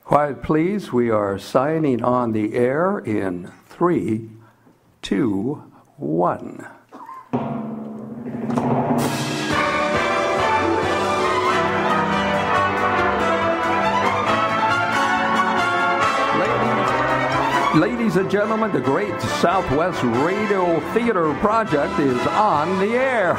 Quiet, please. We are signing on the air in 3, 2, 1. Ladies and gentlemen, the Great Southwest Radio Theater Project is on the air.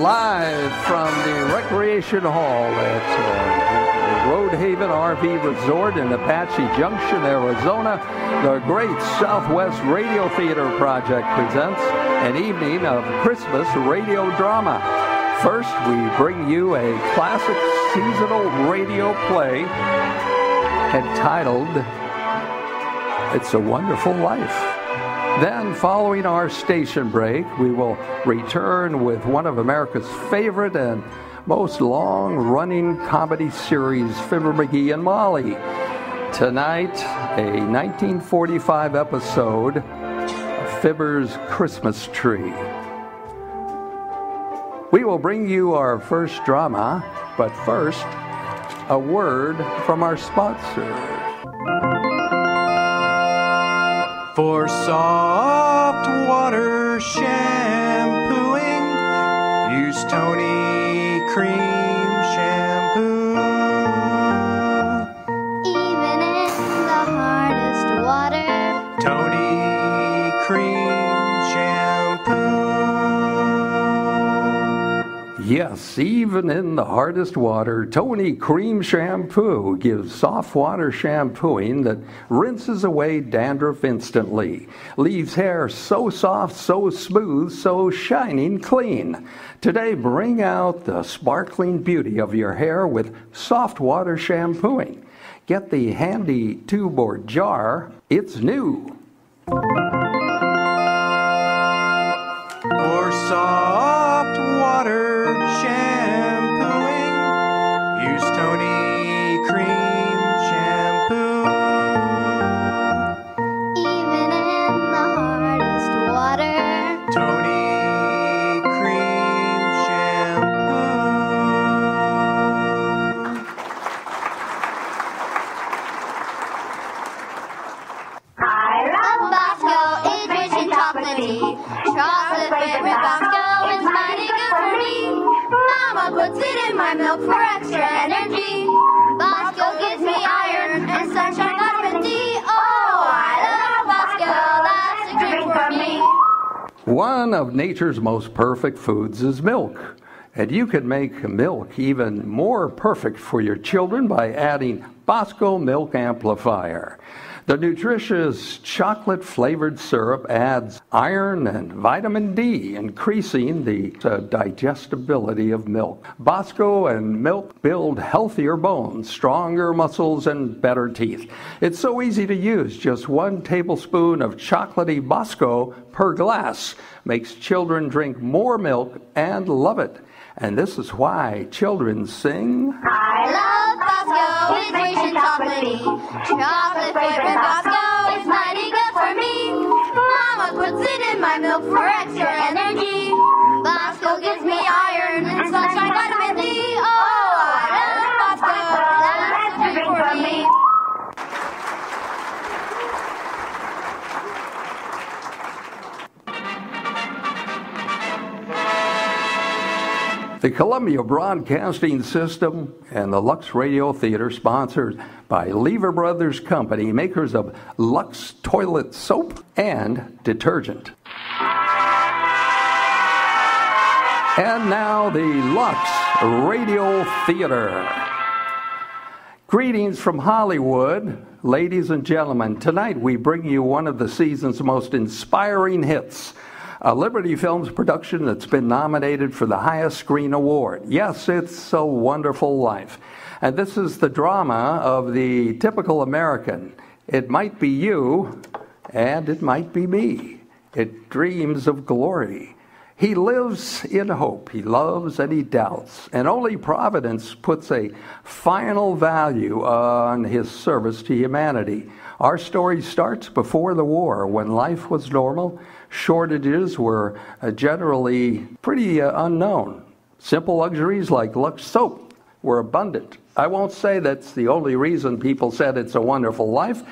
Live from the Recreation Hall at Roadhaven RV Resort in Apache Junction, Arizona, the Great Southwest Radio Theater Project presents an evening of Christmas radio drama. First, we bring you a classic seasonal radio play entitled It's a Wonderful Life. Then, following our station break, we will return with one of America's favorite and most long-running comedy series, Fibber McGee and Molly. Tonight, a 1945 episode of Fibber's Christmas Tree. We will bring you our first drama, but first, a word from our sponsor. For soft water shampooing, use Tony Cream Shampoo. Even in the hardest water, Tony Cream Shampoo. Yes, even in the hardest water, Tony Cream Shampoo gives soft water shampooing that rinses away dandruff instantly, leaves hair so soft, so smooth, so shining clean. Today, bring out the sparkling beauty of your hair with soft water shampooing. Get the handy tube or jar. It's new. For soft water shampooing, use Tony Cream Shampoo. even in the hardest water, Tony Cream Shampoo. I love Bosco, it's rich and chocolatey. Chocolate favorite Bosco is mighty good for me. Mama puts it in my milk for extra energy. Bosco gives me iron and sunshine vitamin D. Oh, I love Bosco, that's a drink for me. One of nature's most perfect foods is milk. And you can make milk even more perfect for your children by adding Bosco Milk Amplifier. The nutritious chocolate-flavored syrup adds iron and vitamin D, increasing the digestibility of milk. Bosco and milk build healthier bones, stronger muscles, and better teeth. It's so easy to use. Just 1 tablespoon of chocolatey Bosco per glass makes children drink more milk and love it. And this is why children sing, I love Bosco, it's rich and chocolatey. Chocolate favorite Bosco is mighty good for me. Mama puts it in my milk for extra energy. Bosco gives me iron and sunshine vitamin D. Oh, I love Bosco, that's a drink for me. The Columbia Broadcasting System and the Lux Radio Theater, sponsored by Lever Brothers Company, makers of Lux toilet soap and detergent. And now the Lux Radio Theater. Greetings from Hollywood, ladies and gentlemen. Tonight we bring you one of the season's most inspiring hits, a Liberty Films production that's been nominated for the highest screen award. Yes, It's a Wonderful Life. And this is the drama of the typical American. It might be you, and it might be me. It dreams of glory. He lives in hope. He loves and he doubts. And only Providence puts a final value on his service to humanity. Our story starts before the war, when life was normal. Shortages were generally pretty unknown. Simple luxuries like Lux soap were abundant. I won't say that's the only reason people said it's a wonderful life,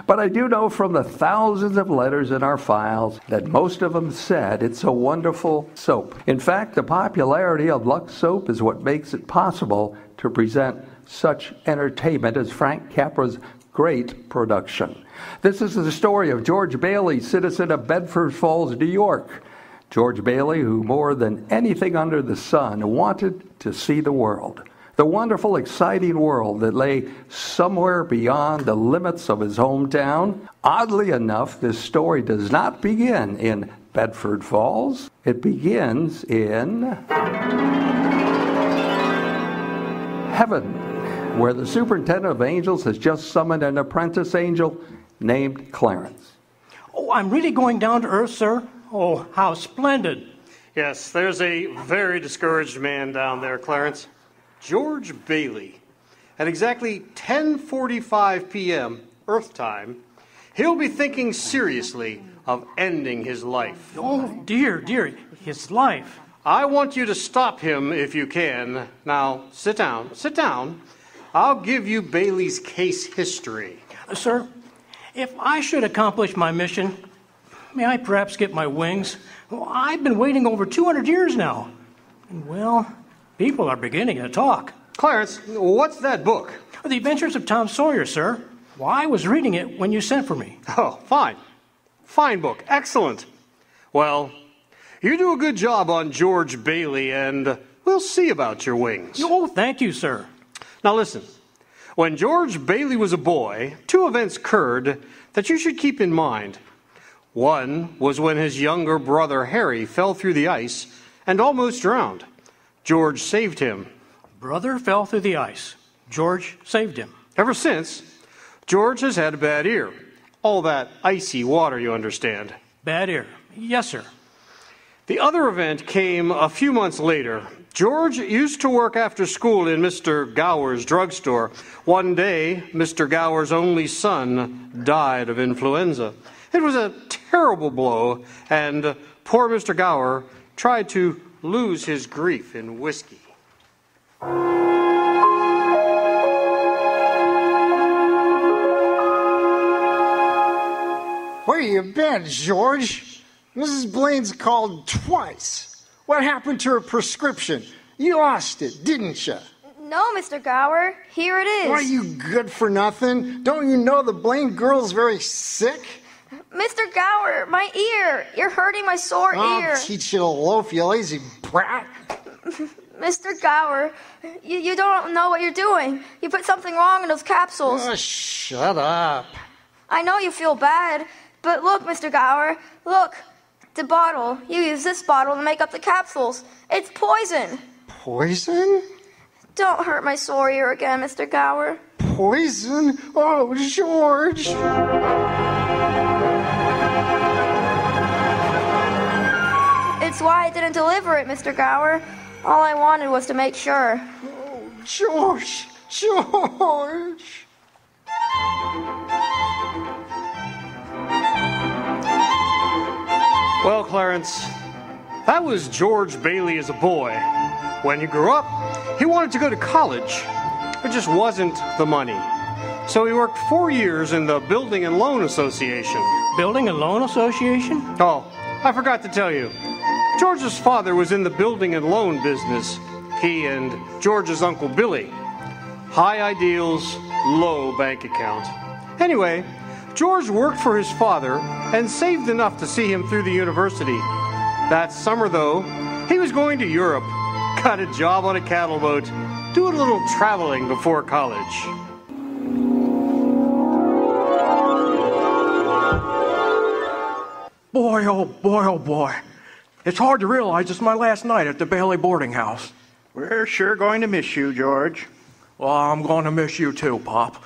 but I do know from the thousands of letters in our files that most of them said it's a wonderful soap. In fact, the popularity of Lux soap is what makes it possible to present such entertainment as Frank Capra's great production. This is the story of George Bailey, citizen of Bedford Falls, New York. George Bailey, who more than anything under the sun wanted to see the world. The wonderful, exciting world that lay somewhere beyond the limits of his hometown. Oddly enough, this story does not begin in Bedford Falls. It begins in heaven, where the superintendent of angels has just summoned an apprentice angel named Clarence. Oh, I'm really going down to earth, sir? Oh, how splendid. Yes, there's a very discouraged man down there, Clarence. George Bailey. At exactly 10:45 p.m. Earth time, he'll be thinking seriously of ending his life. Oh, dear, his life. I want you to stop him if you can. Now, sit down. I'll give you Bailey's case history. Sir, if I should accomplish my mission, may I perhaps get my wings? Well, I've been waiting over 200 years now. And, well, people are beginning to talk. Clarence, what's that book? The Adventures of Tom Sawyer, sir. Well, I was reading it when you sent for me. Oh, fine. Fine book. Excellent. Well, you do a good job on George Bailey, and we'll see about your wings. Oh, thank you, sir. Now listen, when George Bailey was a boy, two events occurred that you should keep in mind. One was when his younger brother Harry fell through the ice and almost drowned. George saved him. Brother fell through the ice. George saved him. Ever since, George has had a bad ear. All that icy water, you understand. Bad ear. Yes, sir. The other event came a few months later. George used to work after school in Mr. Gower's drugstore. One day, Mr. Gower's only son died of influenza. It was a terrible blow, and poor Mr. Gower tried to lose his grief in whiskey. Where you been, George? Mrs. Blaine's called twice. What happened to her prescription? You lost it, didn't you? No, Mr. Gower. Here it is. Are you good for nothing? Don't you know the Blaine girl's very sick? Mr. Gower, my ear. You're hurting my sore ear. I'll teach you to loaf, you lazy brat. Mr. Gower, you don't know what you're doing. You put something wrong in those capsules. Oh, shut up. I know you feel bad, but look, Mr. Gower, look. The bottle. You use this bottle to make up the capsules. It's poison. Poison? Don't hurt my sore ear again, Mr. Gower. Poison? Oh, George. It's why I didn't deliver it, Mr. Gower. All I wanted was to make sure. Oh, George. Well, Clarence, that was George Bailey as a boy. When he grew up, he wanted to go to college. There just wasn't the money. So he worked 4 years in the Building and Loan Association. Building and Loan Association? Oh, I forgot to tell you. George's father was in the building and loan business. He and George's Uncle Billy. High ideals, low bank account. Anyway, George worked for his father and saved enough to see him through the university. That summer, though, he was going to Europe, got a job on a cattle boat, doing a little traveling before college. Boy, oh boy, oh boy. It's hard to realize it's my last night at the Bailey boarding house. We're sure going to miss you, George. Well, I'm going to miss you too, Pop.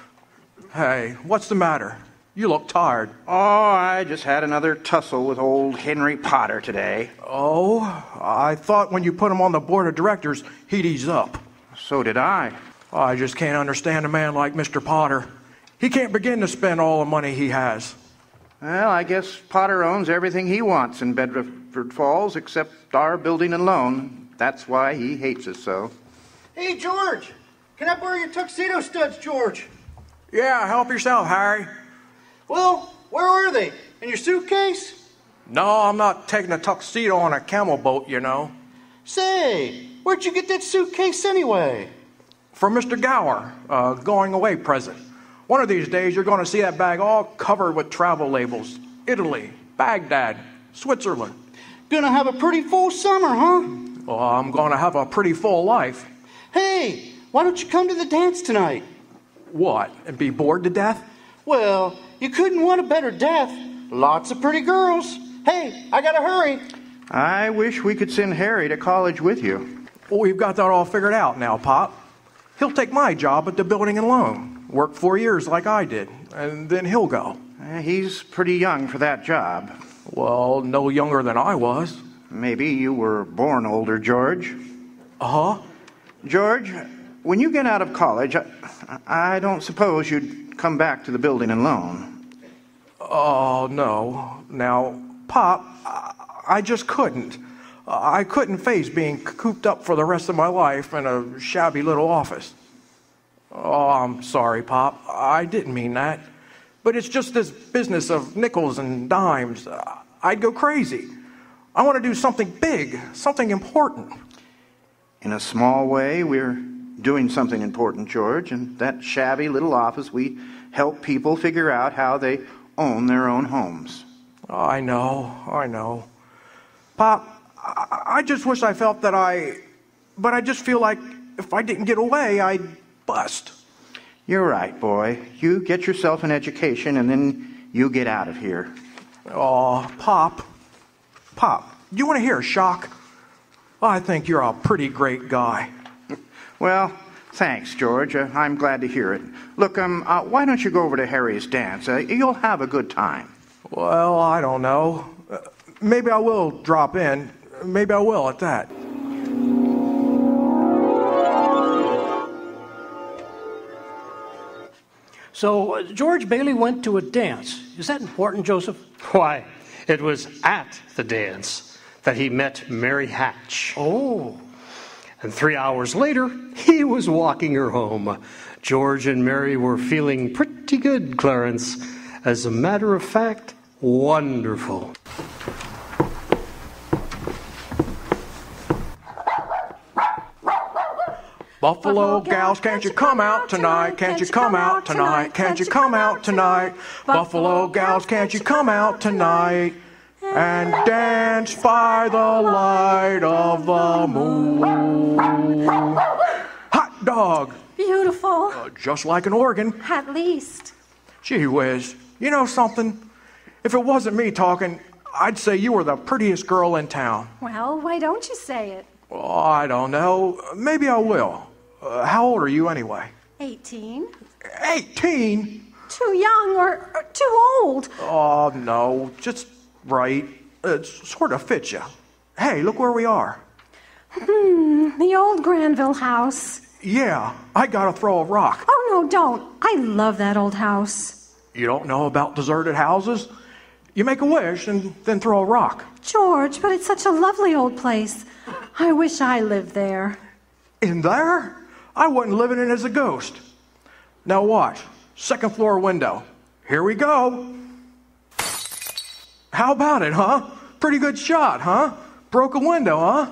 Hey, what's the matter? You look tired. Oh, I just had another tussle with old Henry Potter today. Oh, I thought when you put him on the board of directors, he'd ease up. So did I. I just can't understand a man like Mr. Potter. He can't begin to spend all the money he has. Well, I guess Potter owns everything he wants in Bedford Falls except our building and loan. That's why he hates us so. Hey, George! Can I borrow your tuxedo studs, George? Yeah, help yourself, Harry. Well, where are they? In your suitcase? No, I'm not taking a tuxedo on a camel boat, you know. Say, where'd you get that suitcase anyway? From Mr. Gower, going away present. One of these days, you're going to see that bag all covered with travel labels. Italy, Baghdad, Switzerland. Gonna have a pretty full summer, huh? Well, I'm going to have a pretty full life. Hey, why don't you come to the dance tonight? What, and be bored to death? Well, you couldn't want a better death. Lots of pretty girls. Hey, I gotta hurry. I wish we could send Harry to college with you. Well, we've got that all figured out now, Pop. He'll take my job at the building and loan. Work 4 years like I did, and then he'll go. He's pretty young for that job. Well, no younger than I was. Maybe you were born older, George. Uh-huh. George, when you get out of college, I don't suppose you'd come back to the building and loan. Oh, no. Now, Pop, I just couldn't. I couldn't face being cooped up for the rest of my life in a shabby little office. Oh, I'm sorry, Pop. I didn't mean that. But it's just this business of nickels and dimes. I'd go crazy. I want to do something big, something important. In a small way, we're doing something important, George. In that shabby little office, we help people figure out how they own their own homes. I know. Pop, I just wish I felt that but I just feel like if I didn't get away, I'd bust. You're right, boy. You get yourself an education and then you get out of here. Oh, Pop, you want to hear a shock? I think you're a pretty great guy. Well, thanks, George. I'm glad to hear it. Look, why don't you go over to Harry's dance? You'll have a good time. Well, I don't know. Maybe I will drop in. Maybe I will at that. So, George Bailey went to a dance. Is that important, Joseph? Why, it was at the dance that he met Mary Hatch. Oh. And 3 hours later, he was walking her home. George and Mary were feeling pretty good, Clarence. As a matter of fact, wonderful. Buffalo gals, can't you come out tonight? Can't you come out tonight? Can't you come out tonight? Buffalo gals, can't you come out tonight? And dance by the light of the moon. Hot dog. Beautiful. Just like an organ. At least. Gee whiz. You know something? If it wasn't me talking, I'd say you were the prettiest girl in town. Well, why don't you say it? Oh, I don't know. Maybe I will. How old are you anyway? 18. 18? Too young or too old. Oh, no. Just right. It sort of fits you. Hey, look where we are. The old Granville house. Yeah, I gotta throw a rock. Oh, no, don't. I love that old house. You don't know about deserted houses? You make a wish and then throw a rock. George, but it's such a lovely old place. I wish I lived there. In there? I wasn't living in it as a ghost. Now watch. Second floor window. Here we go. How about it, huh? Pretty good shot, huh? Broke a window, huh?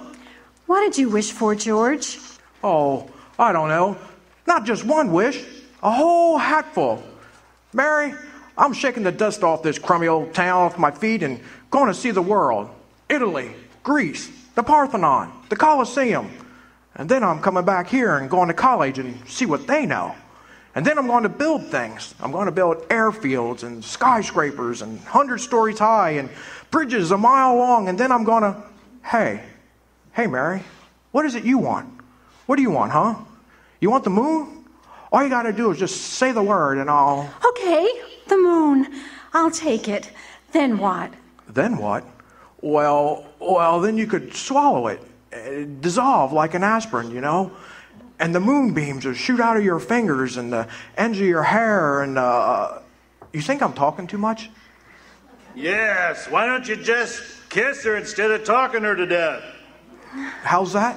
What did you wish for, George? Oh, I don't know. Not just one wish. A whole hatful. Mary, I'm shaking the dust off this crummy old town off my feet and going to see the world. Italy, Greece, the Parthenon, the Colosseum. And then I'm coming back here and going to college and see what they know. And then I'm going to build things. I'm going to build airfields and skyscrapers and 100 stories high and bridges a mile long. And then I'm going to... Hey, Mary, what is it you want? What do you want, huh? You want the moon? All you got to do is just say the word and I'll... Okay, The moon. I'll take it. Then what? Then what? Well, then you could swallow it. Dissolve like an aspirin, you know? And the moonbeams will shoot out of your fingers and the ends of your hair and, You think I'm talking too much? Yes, why don't you just kiss her instead of talking her to death? How's that?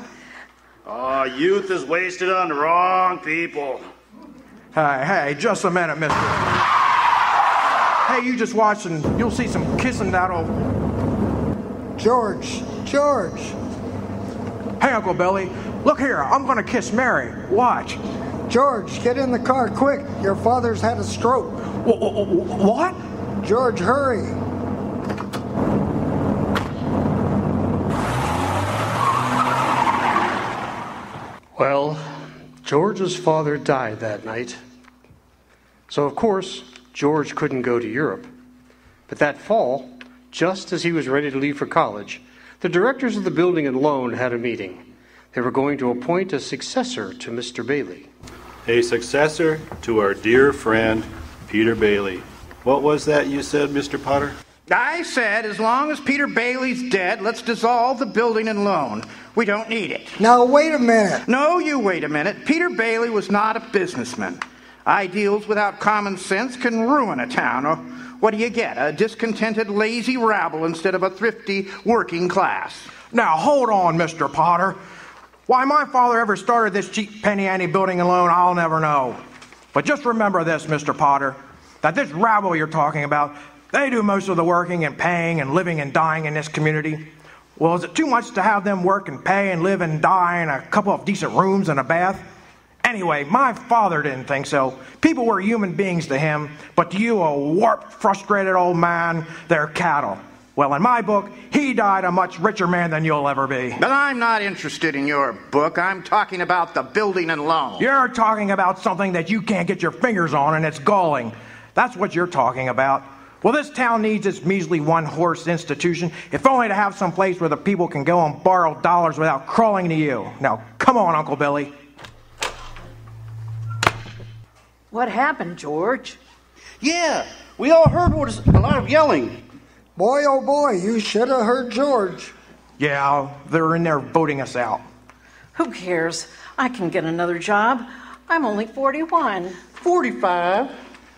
Oh, youth is wasted on the wrong people. Hey, just a minute, mister. Hey, you just watch and you'll see some kissing that'll... George. Hey, Uncle Billy, look here, I'm gonna kiss Mary. Watch. George, get in the car, quick. Your father's had a stroke. What? George, hurry. Well, George's father died that night. So, of course, George couldn't go to Europe. But that fall, just as he was ready to leave for college, the directors of the building and loan had a meeting. They were going to appoint a successor to Mr. Bailey. A successor to our dear friend, Peter Bailey. What was that you said, Mr. Potter? I said, as long as Peter Bailey's dead, let's dissolve the building and loan. We don't need it. Now, wait a minute. No, you wait a minute. Peter Bailey was not a businessman. Ideals without common sense can ruin a town. Or what do you get? A discontented, lazy rabble instead of a thrifty working class. Now, hold on, Mr. Potter. Why my father ever started this cheap penny-ante building and loan, I'll never know. But just remember this, Mr. Potter, that this rabble you're talking about, they do most of the working and paying and living and dying in this community. Well, is it too much to have them work and pay and live and die in a couple of decent rooms and a bath? Anyway, my father didn't think so. People were human beings to him, but to you, a warped, frustrated old man, they're cattle. Well, in my book, he died a much richer man than you'll ever be. But I'm not interested in your book. I'm talking about the building and loan. You're talking about something that you can't get your fingers on, and it's galling. That's what you're talking about. Well, this town needs its measly one-horse institution, if only to have some place where the people can go and borrow dollars without crawling to you. Now, come on, Uncle Billy. What happened, George? Yeah, we all heard what was a lot of yelling. Boy, oh boy, you should have heard George. Yeah, they're in there voting us out. Who cares? I can get another job. I'm only 41. 45.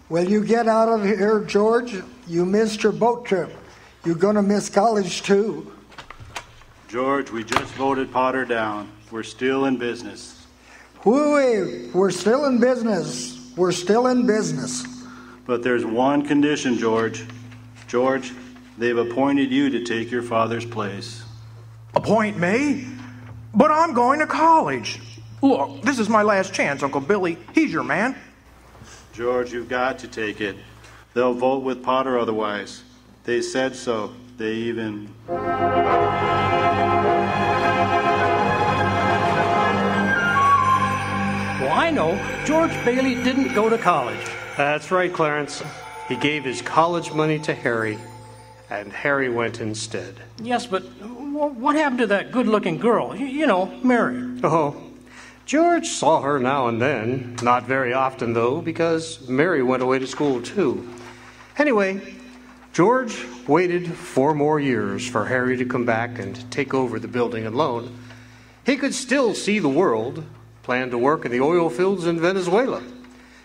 Will you get out of here, George? You missed your boat trip. You're going to miss college, too. George, we just voted Potter down. We're still in business. Whoo-wee, we're still in business. We're still in business. But there's one condition, George. George, they've appointed you to take your father's place. Appoint me? But I'm going to college. Look, this is my last chance, Uncle Billy. He's your man. George, you've got to take it. They'll vote with Potter otherwise. They said so. They even... Well, I know. George Bailey didn't go to college. That's right, Clarence. He gave his college money to Harry, and Harry went instead. Yes, but what happened to that good-looking girl? You know, Mary. Oh, George saw her now and then. Not very often, though, because Mary went away to school, too. Anyway, George waited 4 more years for Harry to come back and take over the building and loan. He could still see the world, planned to work in the oil fields in Venezuela.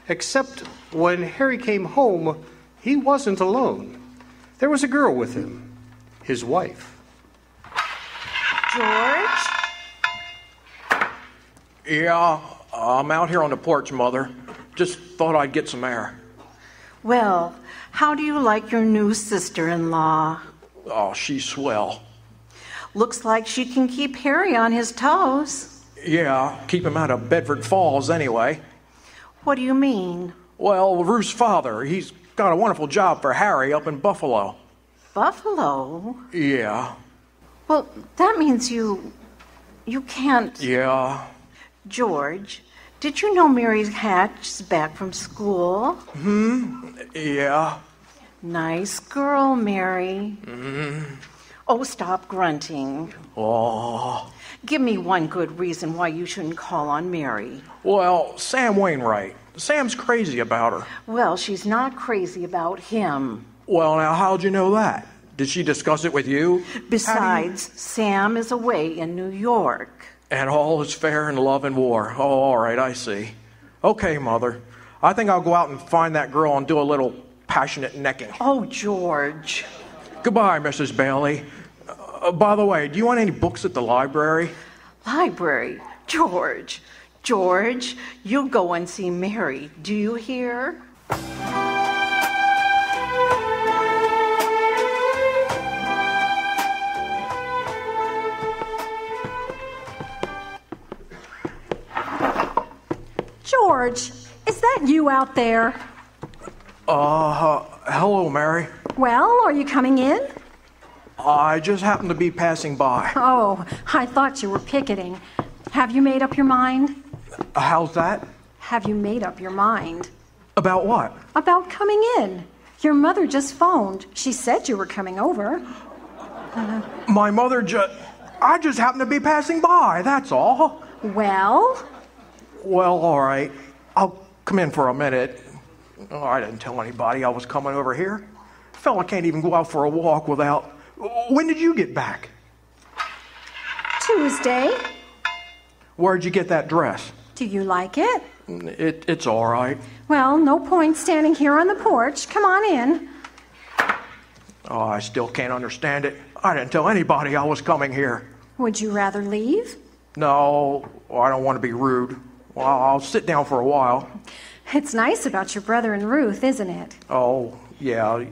Except when Harry came home, he wasn't alone. There was a girl with him, his wife. George? Yeah, I'm out here on the porch, Mother. Just thought I'd get some air. Well, how do you like your new sister-in-law? Oh, she's swell. Looks like she can keep Harry on his toes. Yeah, keep him out of Bedford Falls anyway. What do you mean? Well, Ruth's father, he's got a wonderful job for Harry up in Buffalo. Buffalo? Yeah. Well, that means you can't... Yeah. George, did you know Mary Hatch's back from school? Yeah. Nice girl, Mary. Oh, stop grunting. Oh. Give me one good reason why you shouldn't call on Mary. Well, Sam Wainwright, Sam's crazy about her. Well, she's not crazy about him. Well, now, how'd you know that? Did she discuss it with you? Besides, Sam is away in New York. And all is fair in love and war. Oh, all right, I see. Okay, Mother. I think I'll go out and find that girl and do a little passionate necking. Oh, George. Goodbye, Mrs. Bailey. By the way, do you want any books at the library? Library? George. George, you go and see Mary. Do you hear? George, is that you out there? Hello, Mary. Well, are you coming in? I just happened to be passing by. Oh, I thought you were picketing. Have you made up your mind? How's that? Have you made up your mind? About what? About coming in. Your mother just phoned. She said you were coming over. My mother I just happened to be passing by, that's all. Well? Well, all right. I'll come in for a minute. Oh, I didn't tell anybody I was coming over here. Fella can't even go out for a walk without... When did you get back? Tuesday. Where'd you get that dress? Do you like it? It's all right. Well, no point standing here on the porch. Come on in. Oh, I still can't understand it. I didn't tell anybody I was coming here. Would you rather leave? No, I don't want to be rude. Well, I'll sit down for a while. It's nice about your brother and Ruth, isn't it? Oh, yeah,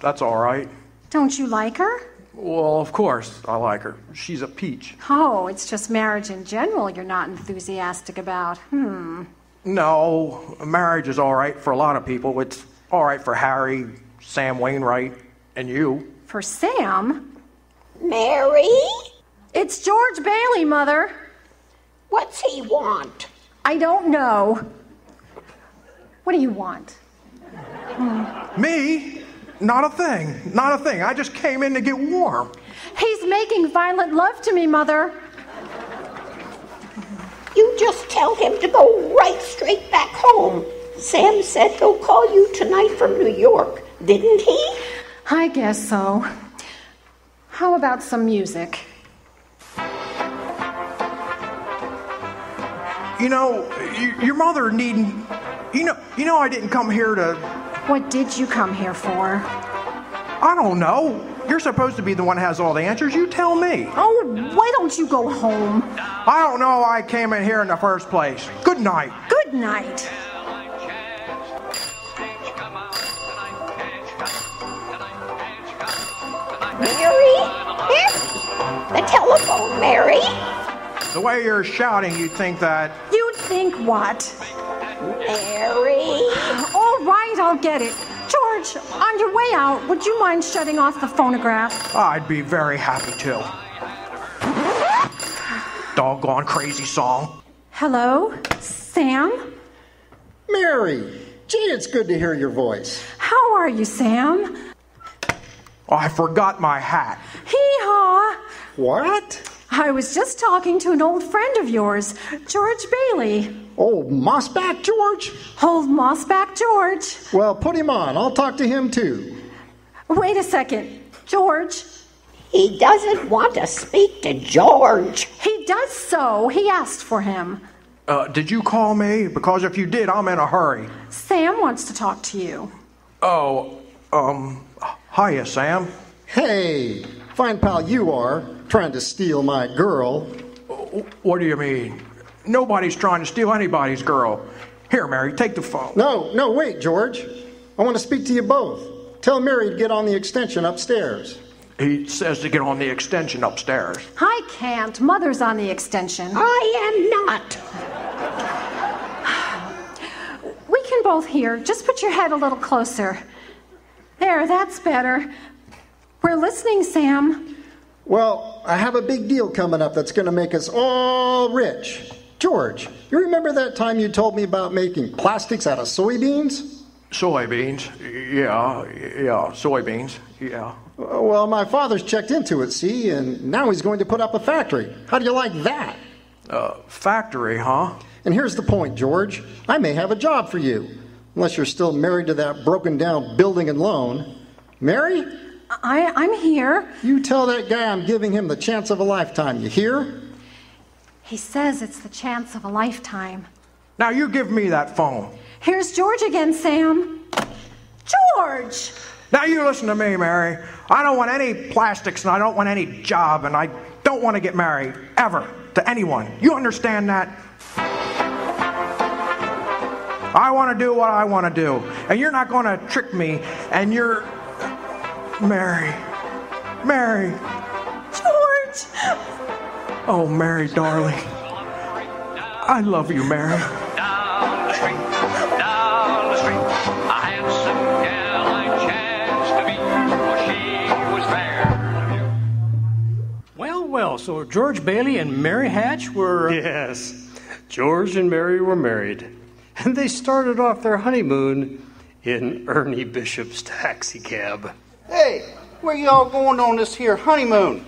that's all right. Don't you like her? Well, of course I like her. She's a peach. Oh, it's just marriage in general you're not enthusiastic about. No, marriage is all right for a lot of people. It's all right for Harry, Sam Wainwright, and you. For Sam? Mary? It's George Bailey, Mother. What's he want? I don't know. What do you want? Me? Not a thing. Not a thing. I just came in to get warm. He's making violent love to me, Mother. You just tell him to go right straight back home. Sam said he'll call you tonight from New York, didn't he? I guess so. How about some music? You know, your mother needn't... You know I didn't come here to... What did you come here for? I don't know. You're supposed to be the one who has all the answers. You tell me. Oh, why don't you go home? I don't know why I came in here in the first place. Good night. Good night. Mary? The telephone, Mary. The way you're shouting, you'd think that... You'd think what? Mary. All right, I'll get it. George, on your way out, would you mind shutting off the phonograph? I'd be very happy to. Doggone crazy song. Hello? Sam? Mary! Gee, it's good to hear your voice. How are you, Sam? Oh, I forgot my hat. Hee-haw! What? I was just talking to an old friend of yours, George Bailey. Old Mossback George? Old Mossback George. Well, put him on. I'll talk to him, too. Wait a second. George? He doesn't want to speak to George. He does so. He asked for him. Did you call me? Because if you did, I'm in a hurry. Sam wants to talk to you. Oh, hiya, Sam. Hey, fine pal you are, trying to steal my girl. What do you mean? Nobody's trying to steal anybody's girl. Here, Mary, take the phone. No, wait, George. I want to speak to you both. Tell Mary to get on the extension upstairs. He says to get on the extension upstairs. I can't. Mother's on the extension. I am not. We can both hear. Just put your head a little closer. There, that's better. We're listening, Sam. Well, I have a big deal coming up that's going to make us all rich. George, you remember that time you told me about making plastics out of soybeans? Soybeans? Yeah, soybeans, yeah. Well, my father's checked into it, see, and now he's going to put up a factory. How do you like that? Factory, huh? And here's the point, George. I may have a job for you, unless you're still married to that broken-down building and loan. Mary? I'm here. You tell that guy I'm giving him the chance of a lifetime, you hear? He says it's the chance of a lifetime. Now you give me that phone. Here's George again, Sam. George! Now you listen to me, Mary. I don't want any plastics and I don't want any job and I don't want to get married, ever, to anyone. You understand that? I want to do what I want to do. And you're not going to trick me and you're... Mary. Mary. George! Oh, Mary, darling. I love you, Mary. Down the street, a handsome gal I chanced to meet, for she was fair. Well, so George Bailey and Mary Hatch were... Yes, George and Mary were married, and they started off their honeymoon in Ernie Bishop's taxi cab. Hey, where y'all going on this here honeymoon?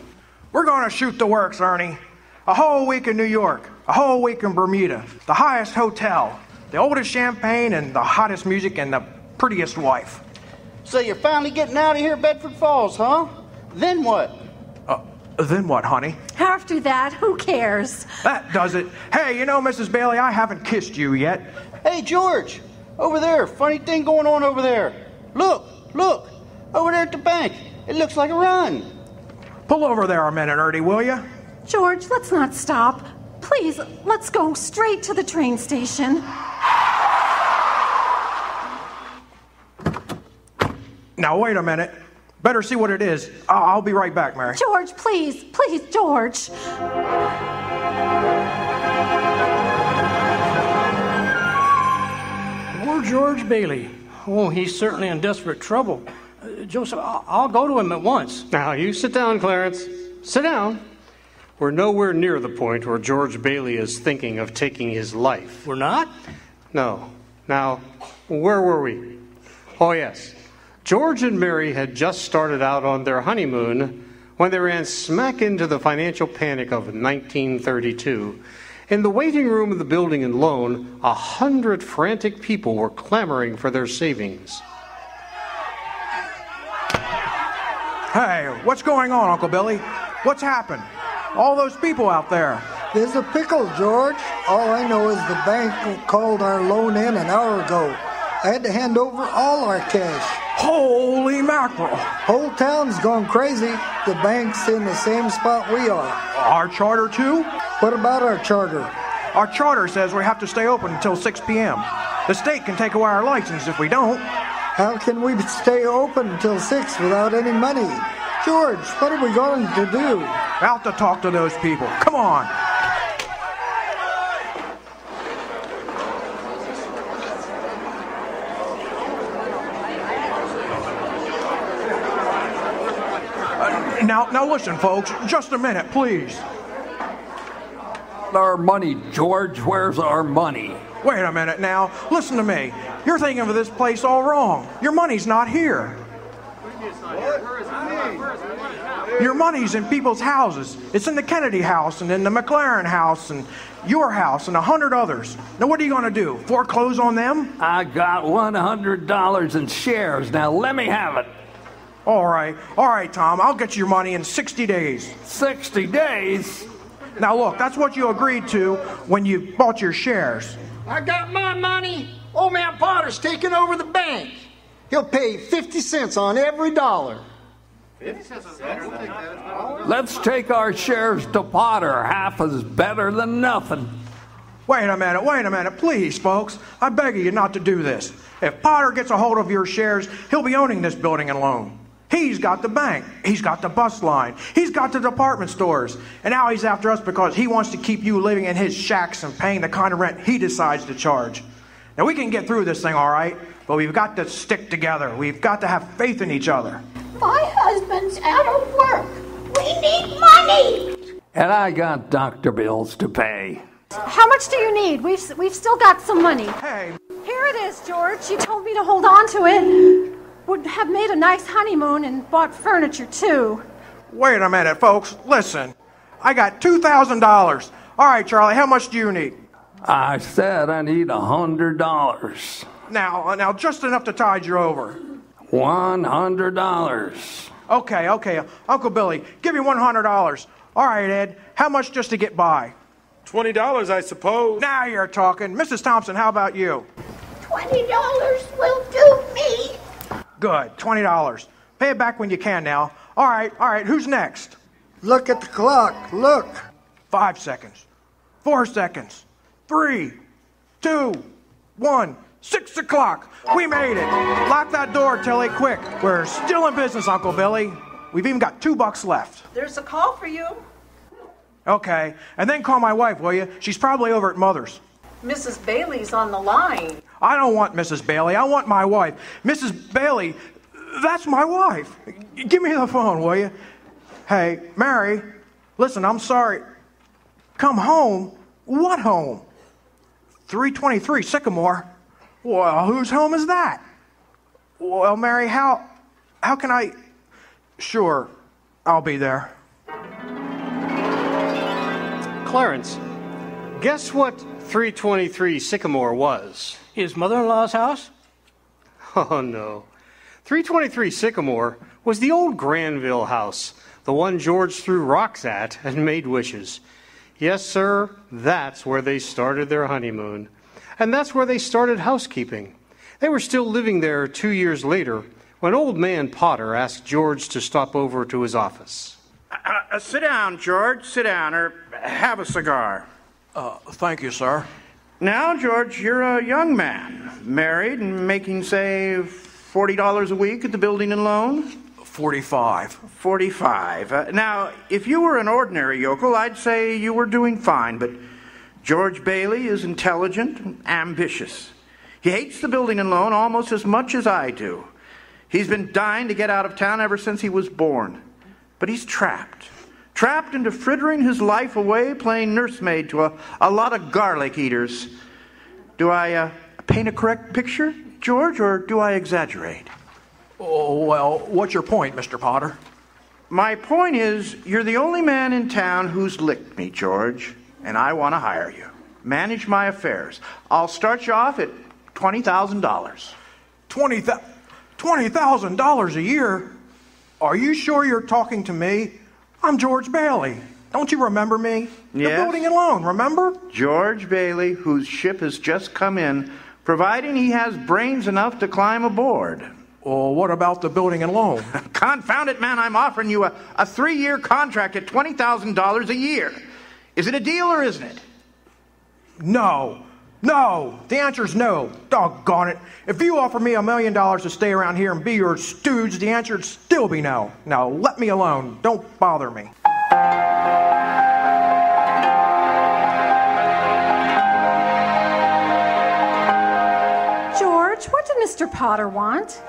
We're going to shoot the works, Ernie. A whole week in New York, a whole week in Bermuda, the highest hotel, the oldest champagne, and the hottest music, and the prettiest wife. So you're finally getting out of here, Bedford Falls, huh? Then what? Then what, honey? After that, who cares? That does it. Hey, you know, Mrs. Bailey, I haven't kissed you yet. Hey, George, over there, funny thing going on over there. Look, over there at the bank. It looks like a run. Pull over there a minute, Ernie, will you? George, let's not stop. Please, let's go straight to the train station. Now, wait a minute. Better see what it is. I'll be right back, Mary. George, please, George. Poor George Bailey. Oh, he's certainly in desperate trouble. Joseph, I'll go to him at once. Now, you sit down, Clarence. Sit down. We're nowhere near the point where George Bailey is thinking of taking his life. We're not? No. Now, where were we? Oh, yes. George and Mary had just started out on their honeymoon when they ran smack into the financial panic of 1932. In the waiting room of the building and loan, 100 frantic people were clamoring for their savings. Hey, what's going on, Uncle Billy? What's happened? All those people out there. There's a pickle, George. All I know is the bank called our loan in an hour ago. I had to hand over all our cash. Holy mackerel. Whole town's gone crazy. The bank's in the same spot we are. Our charter, too? What about our charter? Our charter says we have to stay open until 6 p.m. The state can take away our license if we don't. How can we stay open until 6 without any money? George, what are we going to do? Out to talk to those people. Come on. Now listen, folks. Just a minute, please. Our money, George. Where's our money? Wait a minute now. Listen to me. You're thinking of this place all wrong. Your money's not here. Your money's in people's houses. It's in the Kennedy house and in the McLaren house and your house and 100 others. Now what are you going to do? Foreclose on them? I got $100 in shares. Now let me have it. All right, Tom. I'll get you your money in 60 days. 60 days? Now look, that's what you agreed to when you bought your shares. I got my money. Old man Potter's taking over the bank. He'll pay 50 cents on every dollar. Let's take our shares to Potter. Half is better than nothing. Wait a minute. Please, folks. I beg of you not to do this. If Potter gets a hold of your shares, he'll be owning this building and loan. He's got the bank. He's got the bus line. He's got the department stores. And now he's after us because he wants to keep you living in his shacks and paying the kind of rent he decides to charge. Now, we can get through this thing, all right? But we've got to stick together. We've got to have faith in each other. My husband's out of work. We need money. And I got doctor bills to pay. How much do you need? We've still got some money. Hey. Here it is, George. You told me to hold on to it. Would have made a nice honeymoon and bought furniture, too. Wait a minute, folks. Listen. I got $2,000. All right, Charlie, how much do you need? I said I need $100. Now, just enough to tide you over. $100. Okay. Uncle Billy, give me $100. All right, Ed, how much just to get by? $20, I suppose. Now you're talking. Mrs. Thompson, how about you? $20 will do me. Good, $20. Pay it back when you can now. All right, who's next? Look at the clock. Look. 5 seconds. 4 seconds. 3, 2, 1. 6 o'clock. We made it. Lock that door, Tilly, quick. We're still in business, Uncle Billy. We've even got $2 left. There's a call for you. Okay, and then call my wife, will you? She's probably over at Mother's. Mrs. Bailey's on the line. I don't want Mrs. Bailey. I want my wife. Mrs. Bailey, that's my wife. Give me the phone, will you? Hey, Mary, listen, I'm sorry. Come home? What home? 323 Sycamore. Well, whose home is that? Well, Mary, how can I... Sure, I'll be there. Clarence, guess what 323 Sycamore was? His mother-in-law's house? Oh, no. 323 Sycamore was the old Granville house, the one George threw rocks at and made wishes. Yes, sir, that's where they started their honeymoon. And that's where they started housekeeping. They were still living there 2 years later when old man Potter asked George to stop over to his office. Sit down, George. Sit down, or have a cigar. Thank you, sir. Now, George, you're a young man, married and making, say, $40 a week at the building and loan? 45. 45. Now, if you were an ordinary yokel, I'd say you were doing fine, but George Bailey is intelligent and ambitious. He hates the building and loan almost as much as I do. He's been dying to get out of town ever since he was born. But he's trapped into frittering his life away playing nursemaid to a lot of garlic eaters. Do I paint a correct picture, George, or do I exaggerate? Oh, well, what's your point, Mr. Potter? My point is, you're the only man in town who's licked me, George, and I want to hire you. Manage my affairs. I'll start you off at $20,000. $20,000 a year? Are you sure you're talking to me? I'm George Bailey. Don't you remember me? Yes. The building and loan, remember? George Bailey, whose ship has just come in, providing he has brains enough to climb aboard. Well, what about the building and loan? Confound it, man, I'm offering you a 3-year contract at $20,000 a year. Is it a deal or isn't it? No. The answer's no. Doggone it. If you offer me $1 million to stay around here and be your stooge, the answer'd still be no. Now, let me alone. Don't bother me. George, what did Mr. Potter want?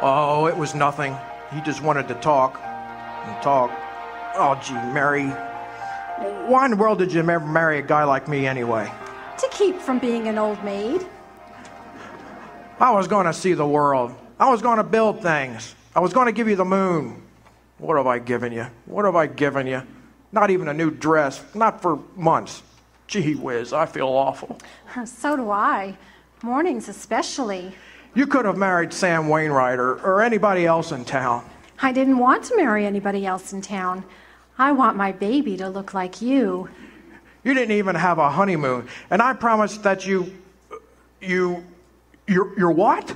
Oh, it was nothing. He just wanted to talk. And talk. Oh, gee, Mary. Why in the world did you ever marry a guy like me anyway? To keep from being an old maid. I was going to see the world. I was going to build things. I was going to give you the moon. What have I given you? Not even a new dress. Not for months. Gee whiz, I feel awful. So do I. Mornings especially. You could have married Sam Wainwright or anybody else in town. I didn't want to marry anybody else in town. I want my baby to look like you. You didn't even have a honeymoon. And I promised that you're what?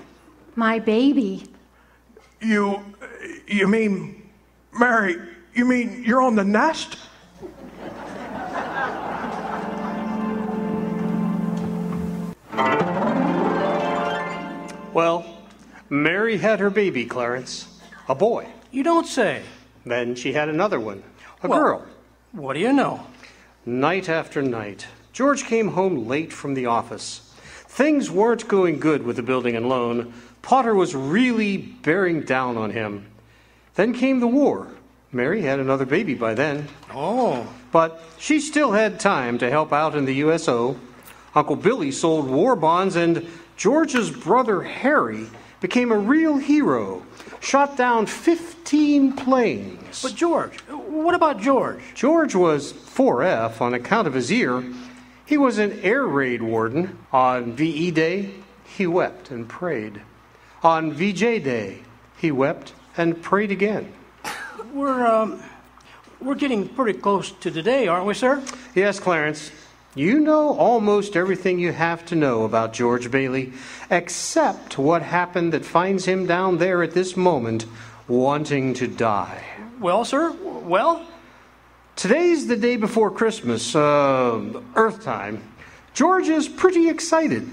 My baby. You mean, Mary, you mean you're on the nest? Well, Mary had her baby, Clarence. A boy. You don't say. Then she had another one. A girl. What do you know? Night after night, George came home late from the office. Things weren't going good with the building and loan. Potter was really bearing down on him. Then came the war. Mary had another baby by then. Oh. But she still had time to help out in the USO. Uncle Billy sold war bonds, and George's brother Harry became a real hero. Shot down 15 planes. But George, what about George? George was 4F on account of his ear. He was an air raid warden. On VE Day, he wept and prayed. On VJ Day, he wept and prayed again. We're getting pretty close to today, aren't we, sir? Yes, Clarence. You know almost everything you have to know about George Bailey, except what happened that finds him down there at this moment, wanting to die. Well, sir, well? Today's the day before Christmas, Earth time. George is pretty excited.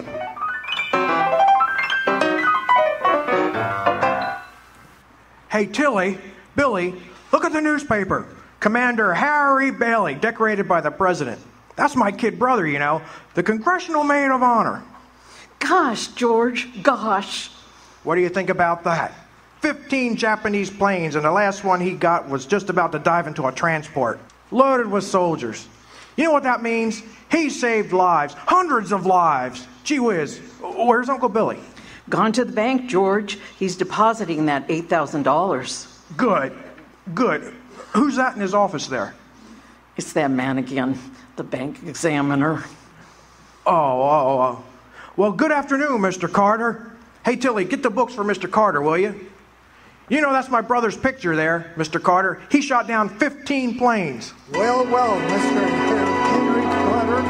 Hey, Tilly, Billy, look at the newspaper. Commander Harry Bailey, decorated by the president. That's my kid brother, you know, the Congressional Maid of Honor. Gosh, George, gosh. What do you think about that? 15 Japanese planes, and the last one he got was just about to dive into a transport, loaded with soldiers. You know what that means? He saved lives, hundreds of lives. Gee whiz, where's Uncle Billy? Gone to the bank, George. He's depositing that $8,000. Good. Who's that in his office there? It's that man again, the bank examiner. Oh. Well, good afternoon, Mr. Carter. Hey, Tilly, get the books for Mr. Carter, will you? You know, that's my brother's picture there, Mr. Carter. He shot down 15 planes. Well, Mr. Henry Carter,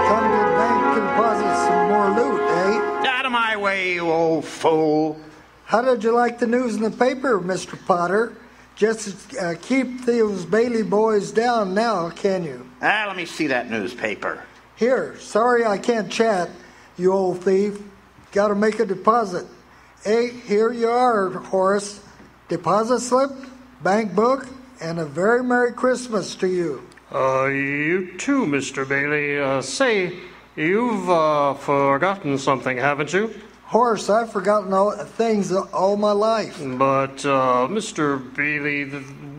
come to the bank to deposit some more loot, eh? Out of my way, you old fool. How did you like the news in the paper, Mr. Potter? Just keep those Bailey boys down now, can you? Let me see that newspaper. Here, sorry I can't chat, you old thief. Gotta make a deposit. Hey, here you are, Horace. Deposit slip, bank book, and a very Merry Christmas to you. You too, Mr. Bailey. Say, you've forgotten something, haven't you? Horace, I've forgotten things all my life. But, Mr. Bailey,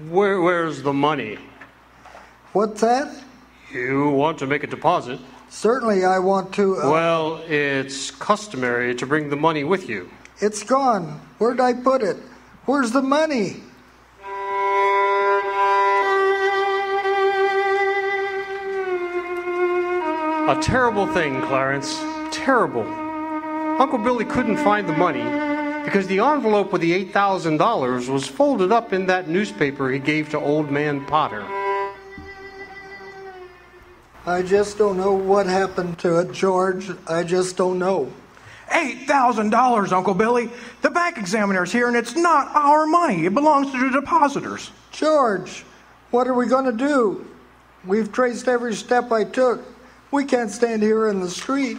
where's the money? What's that? You want to make a deposit? Certainly I want to... Well, it's customary to bring the money with you. It's gone. Where'd I put it? Where's the money? A terrible thing, Clarence. Terrible. Uncle Billy couldn't find the money because the envelope with the $8,000 was folded up in that newspaper he gave to Old Man Potter. I just don't know what happened to it, George. I just don't know. $8,000, Uncle Billy. The bank examiner's here, and it's not our money. It belongs to the depositors. George, what are we going to do? We've traced every step I took. We can't stand here in the street.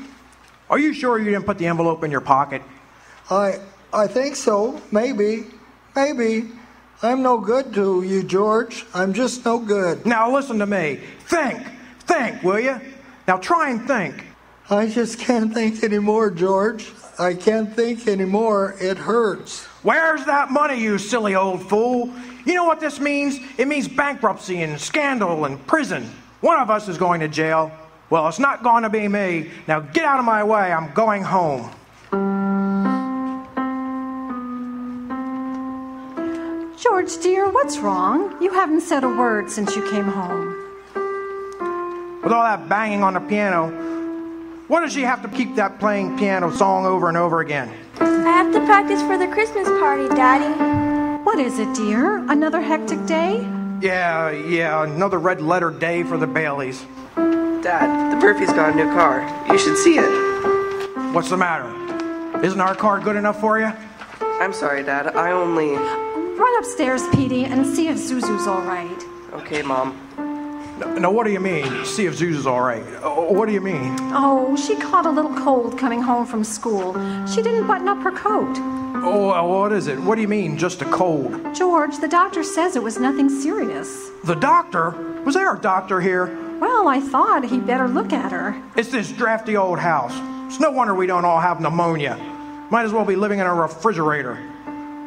Are you sure you didn't put the envelope in your pocket? I think so. Maybe. I'm no good to you, George. I'm just no good. Now listen to me. Think, will you? Now try and think. I just can't think anymore, George. I can't think anymore. It hurts. Where's that money, you silly old fool? You know what this means? It means bankruptcy and scandal and prison. One of us is going to jail. Well, it's not going to be me. Now get out of my way. I'm going home. George, dear, what's wrong? You haven't said a word since you came home. With all that banging on the piano, what does she have to keep that playing piano song over and over again? I have to practice for the Christmas party, Daddy. What is it, dear? Another hectic day? Yeah, another red letter day for the Baileys. Dad, the Murphys got a new car. You should see it. What's the matter? Isn't our car good enough for you? I'm sorry, Dad. I only... Run upstairs, Petey, and see if Zuzu's all right. Okay, Mom. No, what do you mean? See if Zuzu's all right. What do you mean? Oh, she caught a little cold coming home from school. She didn't button up her coat. Oh, what is it? What do you mean, just a cold? George, the doctor says it was nothing serious. The doctor? Was there a doctor here? Well, I thought he'd better look at her. It's this drafty old house. It's no wonder we don't all have pneumonia. Might as well be living in a refrigerator.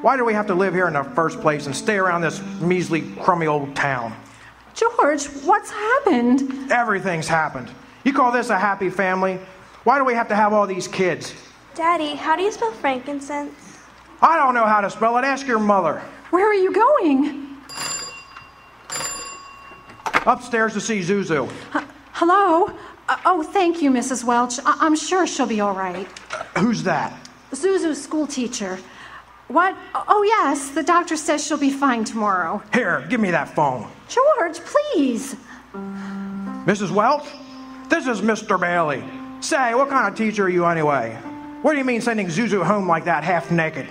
Why do we have to live here in the first place and stay around this measly, crummy old town? George, what's happened? Everything's happened. You call this a happy family? Why do we have to have all these kids? Daddy, how do you spell frankincense? I don't know how to spell it. Ask your mother. Where are you going? Upstairs to see Zuzu. Hello? Oh, thank you, Mrs. Welch. I'm sure she'll be all right. Who's that? Zuzu's school teacher. What? Oh, yes. The doctor says she'll be fine tomorrow. Here, give me that phone. George, please. Mrs. Welch? This is Mr. Bailey. Say, what kind of teacher are you anyway? What do you mean sending Zuzu home like that, half naked?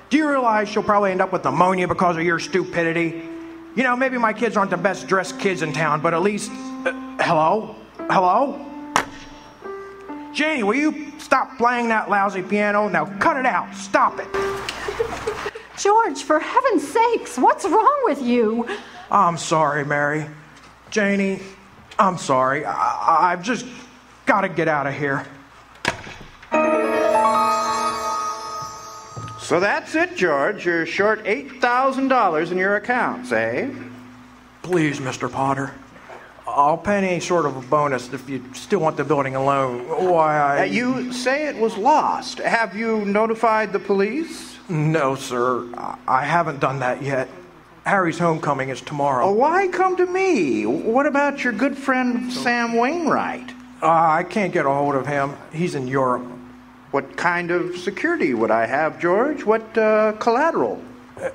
Do you realize she'll probably end up with pneumonia because of your stupidity? You know, maybe my kids aren't the best dressed kids in town, but at least... hello? Hello? Janie, will you stop playing that lousy piano? Now cut it out. Stop it. George, for heaven's sakes, what's wrong with you? I'm sorry, Mary. Janie, I'm sorry. I've just got to get out of here. So that's it, George. You're short $8,000 in your accounts, eh? Please, Mr. Potter. I'll pay any sort of a bonus if you still want the building alone. Why, You say it was lost. Have you notified the police? No, sir. I haven't done that yet. Harry's homecoming is tomorrow. Why come to me? What about your good friend Sam Wainwright? I can't get a hold of him. He's in Europe. What kind of security would I have, George? What collateral?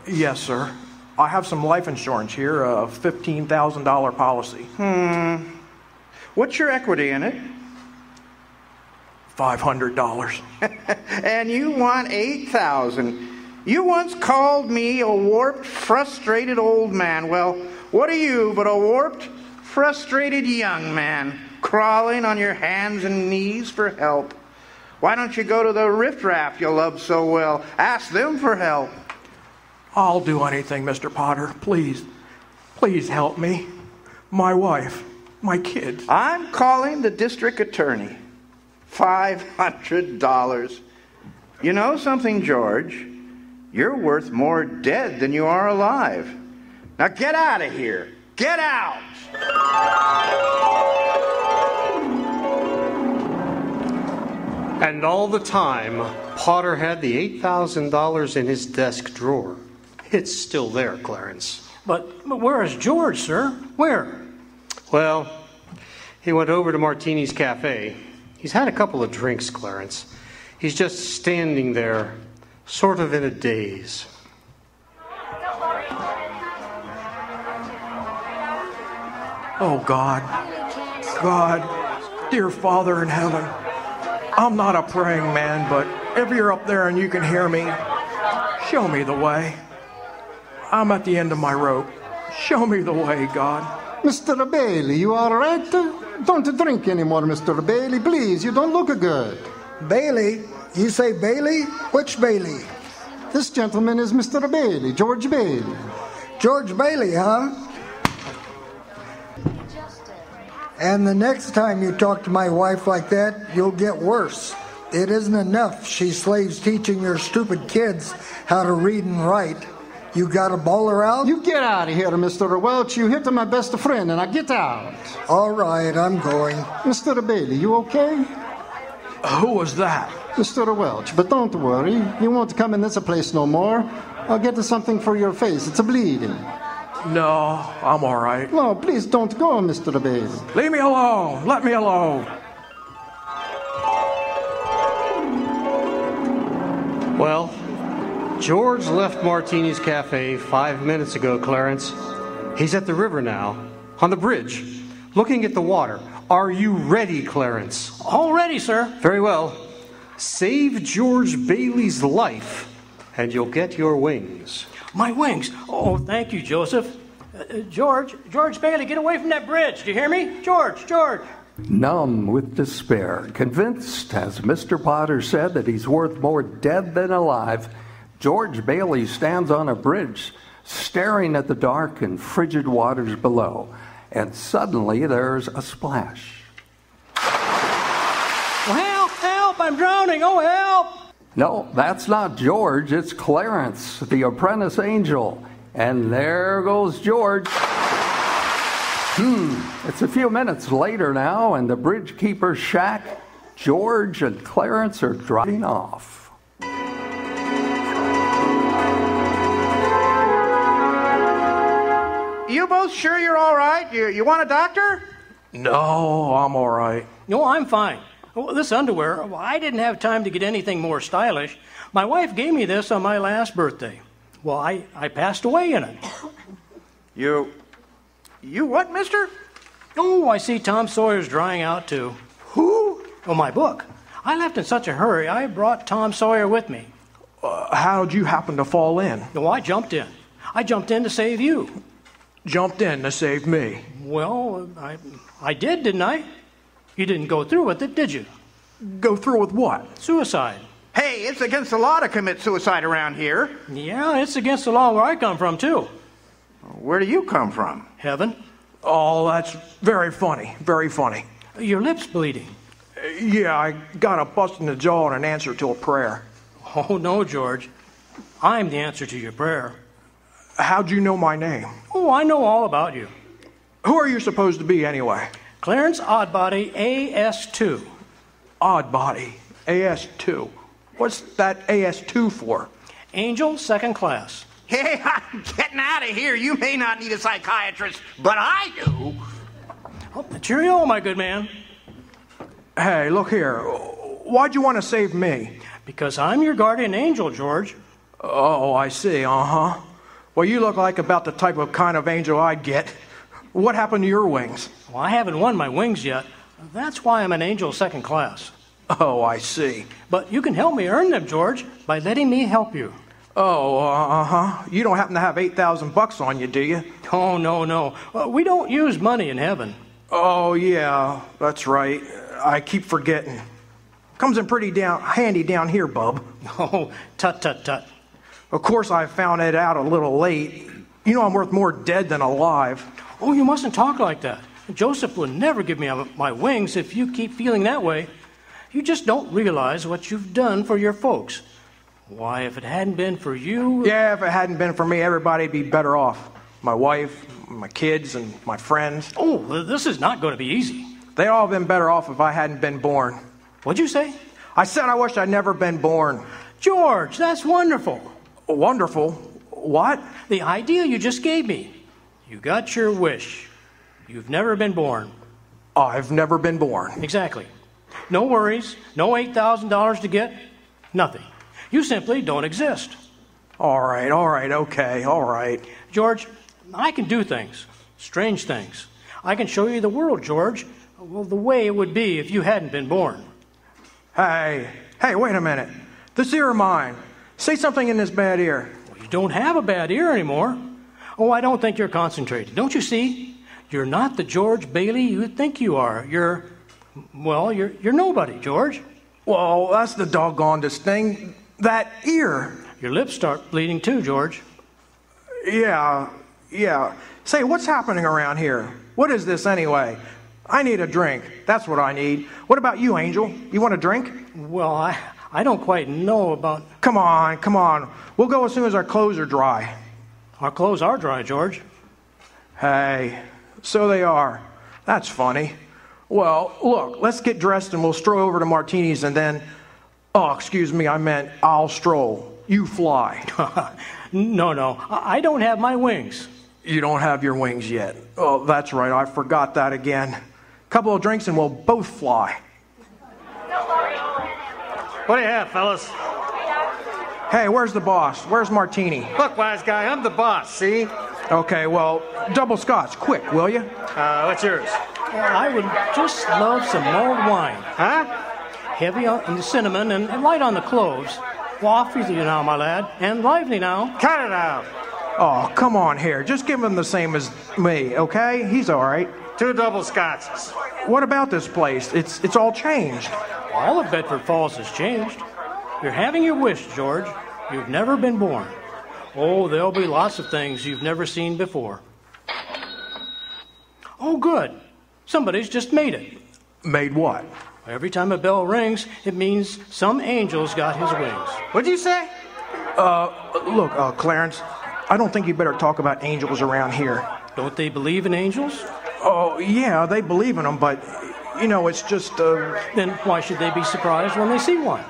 Yes, sir. I have some life insurance here, a $15,000 policy. What's your equity in it? $500. And you want $8,000. You once called me a warped, frustrated old man. Well, what are you but a warped, frustrated young man crawling on your hands and knees for help? Why don't you go to the riffraff you love so well? Ask them for help. I'll do anything, Mr. Potter. Please. Please help me. My wife. My kids. I'm calling the district attorney. $500. You know something, George? You're worth more dead than you are alive. Now get out of here. Get out! And all the time, Potter had the $8,000 in his desk drawer. It's still there, Clarence. But where is George, sir? Where? Well, he went over to Martini's Cafe. He's had a couple of drinks, Clarence. He's just standing there, sort of in a daze. Oh, God. God, dear Father in heaven, I'm not a praying man, but if you're up there and you can hear me, show me the way. I'm at the end of my rope. Show me the way, God. Mr. Bailey, you all right? Don't drink anymore, Mr. Bailey. Please, you don't look good. Bailey? You say Bailey? Which Bailey? This gentleman is Mr. Bailey, George Bailey. George Bailey, huh? And the next time you talk to my wife like that, you'll get worse. It isn't enough she slaves teaching your stupid kids how to read and write. You got to bawl her out? You get out of here, Mr. Welch. You hit my best friend, and I get out. All right, I'm going. Mr. Bailey, you okay? Who was that? Mr. Welch, but don't worry. You won't come in this place no more. I'll get something for your face. It's bleeding. No, I'm all right. No, please don't go, Mr. Bailey. Leave me alone. Let me alone. Well, George left Martini's Cafe 5 minutes ago, Clarence. He's at the river now, on the bridge, looking at the water. Are you ready, Clarence? All ready, sir. Very well. Save George Bailey's life, and you'll get your wings. My wings. Oh, thank you, Joseph. George Bailey, get away from that bridge. Do you hear me? George. Numb with despair, convinced, as Mr. Potter said, that he's worth more dead than alive, George Bailey stands on a bridge, staring at the dark and frigid waters below. And suddenly there's a splash. Well, help! I'm drowning! Oh, help! No, that's not George. It's Clarence, the apprentice angel. And there goes George. It's a few minutes later now, and the bridge keeper's shack, George and Clarence are driving off. You both sure you're all right? You want a doctor? No, I'm all right. No, I'm fine. Well, this underwear, I didn't have time to get anything more stylish. My wife gave me this on my last birthday. Well, I passed away in it. You what, mister? Oh, I see Tom Sawyer's drying out, too. Who? Oh, my book. I left in such a hurry, I brought Tom Sawyer with me. How'd you happen to fall in? No, I jumped in. I jumped in to save you. Jumped in to save me? Well, I did, didn't I? You didn't go through with it, did you? Go through with what? Suicide. Hey, it's against the law to commit suicide around here. Yeah, it's against the law where I come from, too. Where do you come from? Heaven. Oh, that's very funny. Very funny. Your lip's bleeding. Yeah, I got a bust in the jaw and an answer to a prayer. Oh, no, George. I'm the answer to your prayer. How'd you know my name? Oh, I know all about you. Who are you supposed to be, anyway? Clarence Oddbody, AS2. Oddbody, AS2. What's that AS2 for? Angel, second class. Hey, I'm getting out of here. You may not need a psychiatrist, but I do. Oh, cheerio, my good man. Hey, look here. Why'd you want to save me? Because I'm your guardian angel, George. Oh, I see. Uh-huh. Well, you look like about the type of kind of angel I'd get. What happened to your wings? Well, I haven't won my wings yet. That's why I'm an angel second class. Oh, I see. But you can help me earn them, George, by letting me help you. Oh, uh-huh. You don't happen to have $8,000 on you, do you? Oh, no. We don't use money in heaven. Oh, yeah, that's right. I keep forgetting. Comes in pretty handy down here, bub. Oh, tut. Of course, I found it out a little late. You know I'm worth more dead than alive. Oh, you mustn't talk like that. Joseph would never give me my wings if you keep feeling that way. You just don't realize what you've done for your folks. Why, if it hadn't been for you... Yeah, if it hadn't been for me, everybody'd be better off. My wife, my kids, and my friends. Oh, this is not going to be easy. They'd all been better off if I hadn't been born. What'd you say? I said I wish I'd never been born. George, that's wonderful. Wonderful? What? The idea you just gave me. You got your wish. You've never been born. I've never been born. Exactly. No worries, no $8,000 to get, nothing. You simply don't exist. All right, okay, all right. George, I can do things, strange things. I can show you the world, George, well, the way it would be if you hadn't been born. Hey, wait a minute. This ear of mine. Say something in this bad ear. Well, you don't have a bad ear anymore. Oh, I don't think you're concentrated. Don't you see? You're not the George Bailey you think you are. You're nobody, George. Well, that's the doggonedest thing. That ear. Your lips start bleeding too, George. Yeah. Say, what's happening around here? What is this anyway? I need a drink. That's what I need. What about you, Angel? You want a drink? Well, I don't quite know about... Come on. We'll go as soon as our clothes are dry. Our clothes are dry, George. Hey, so they are. That's funny. Well, look, let's get dressed and we'll stroll over to Martini's and then... Oh, excuse me, I meant I'll stroll. You fly. No, I don't have my wings. You don't have your wings yet. Oh, that's right, I forgot that again. Couple of drinks and we'll both fly. What do you have, fellas? Hey, where's the boss? Where's Martini? Look, wise guy, I'm the boss, see? Okay, well, double scotch, quick, will you? What's yours? I would just love some mulled wine. Huh? Heavy on the cinnamon and light on the cloves. Off with you now, my lad, and lively now. Cut it out. Oh, come on here. Just give him the same as me, okay? He's all right. 2 double scotches. What about this place? It's all changed. All of Bedford Falls has changed. You're having your wish, George. You've never been born. Oh, there'll be lots of things you've never seen before. Oh, good. Somebody's just made it. Made what? Every time a bell rings, it means some angel's got his wings. What'd you say? Look, Clarence, I don't think you better talk about angels around here. Don't they believe in angels? Oh, yeah, they believe in them, but, it's just, Then why should they be surprised when they see one?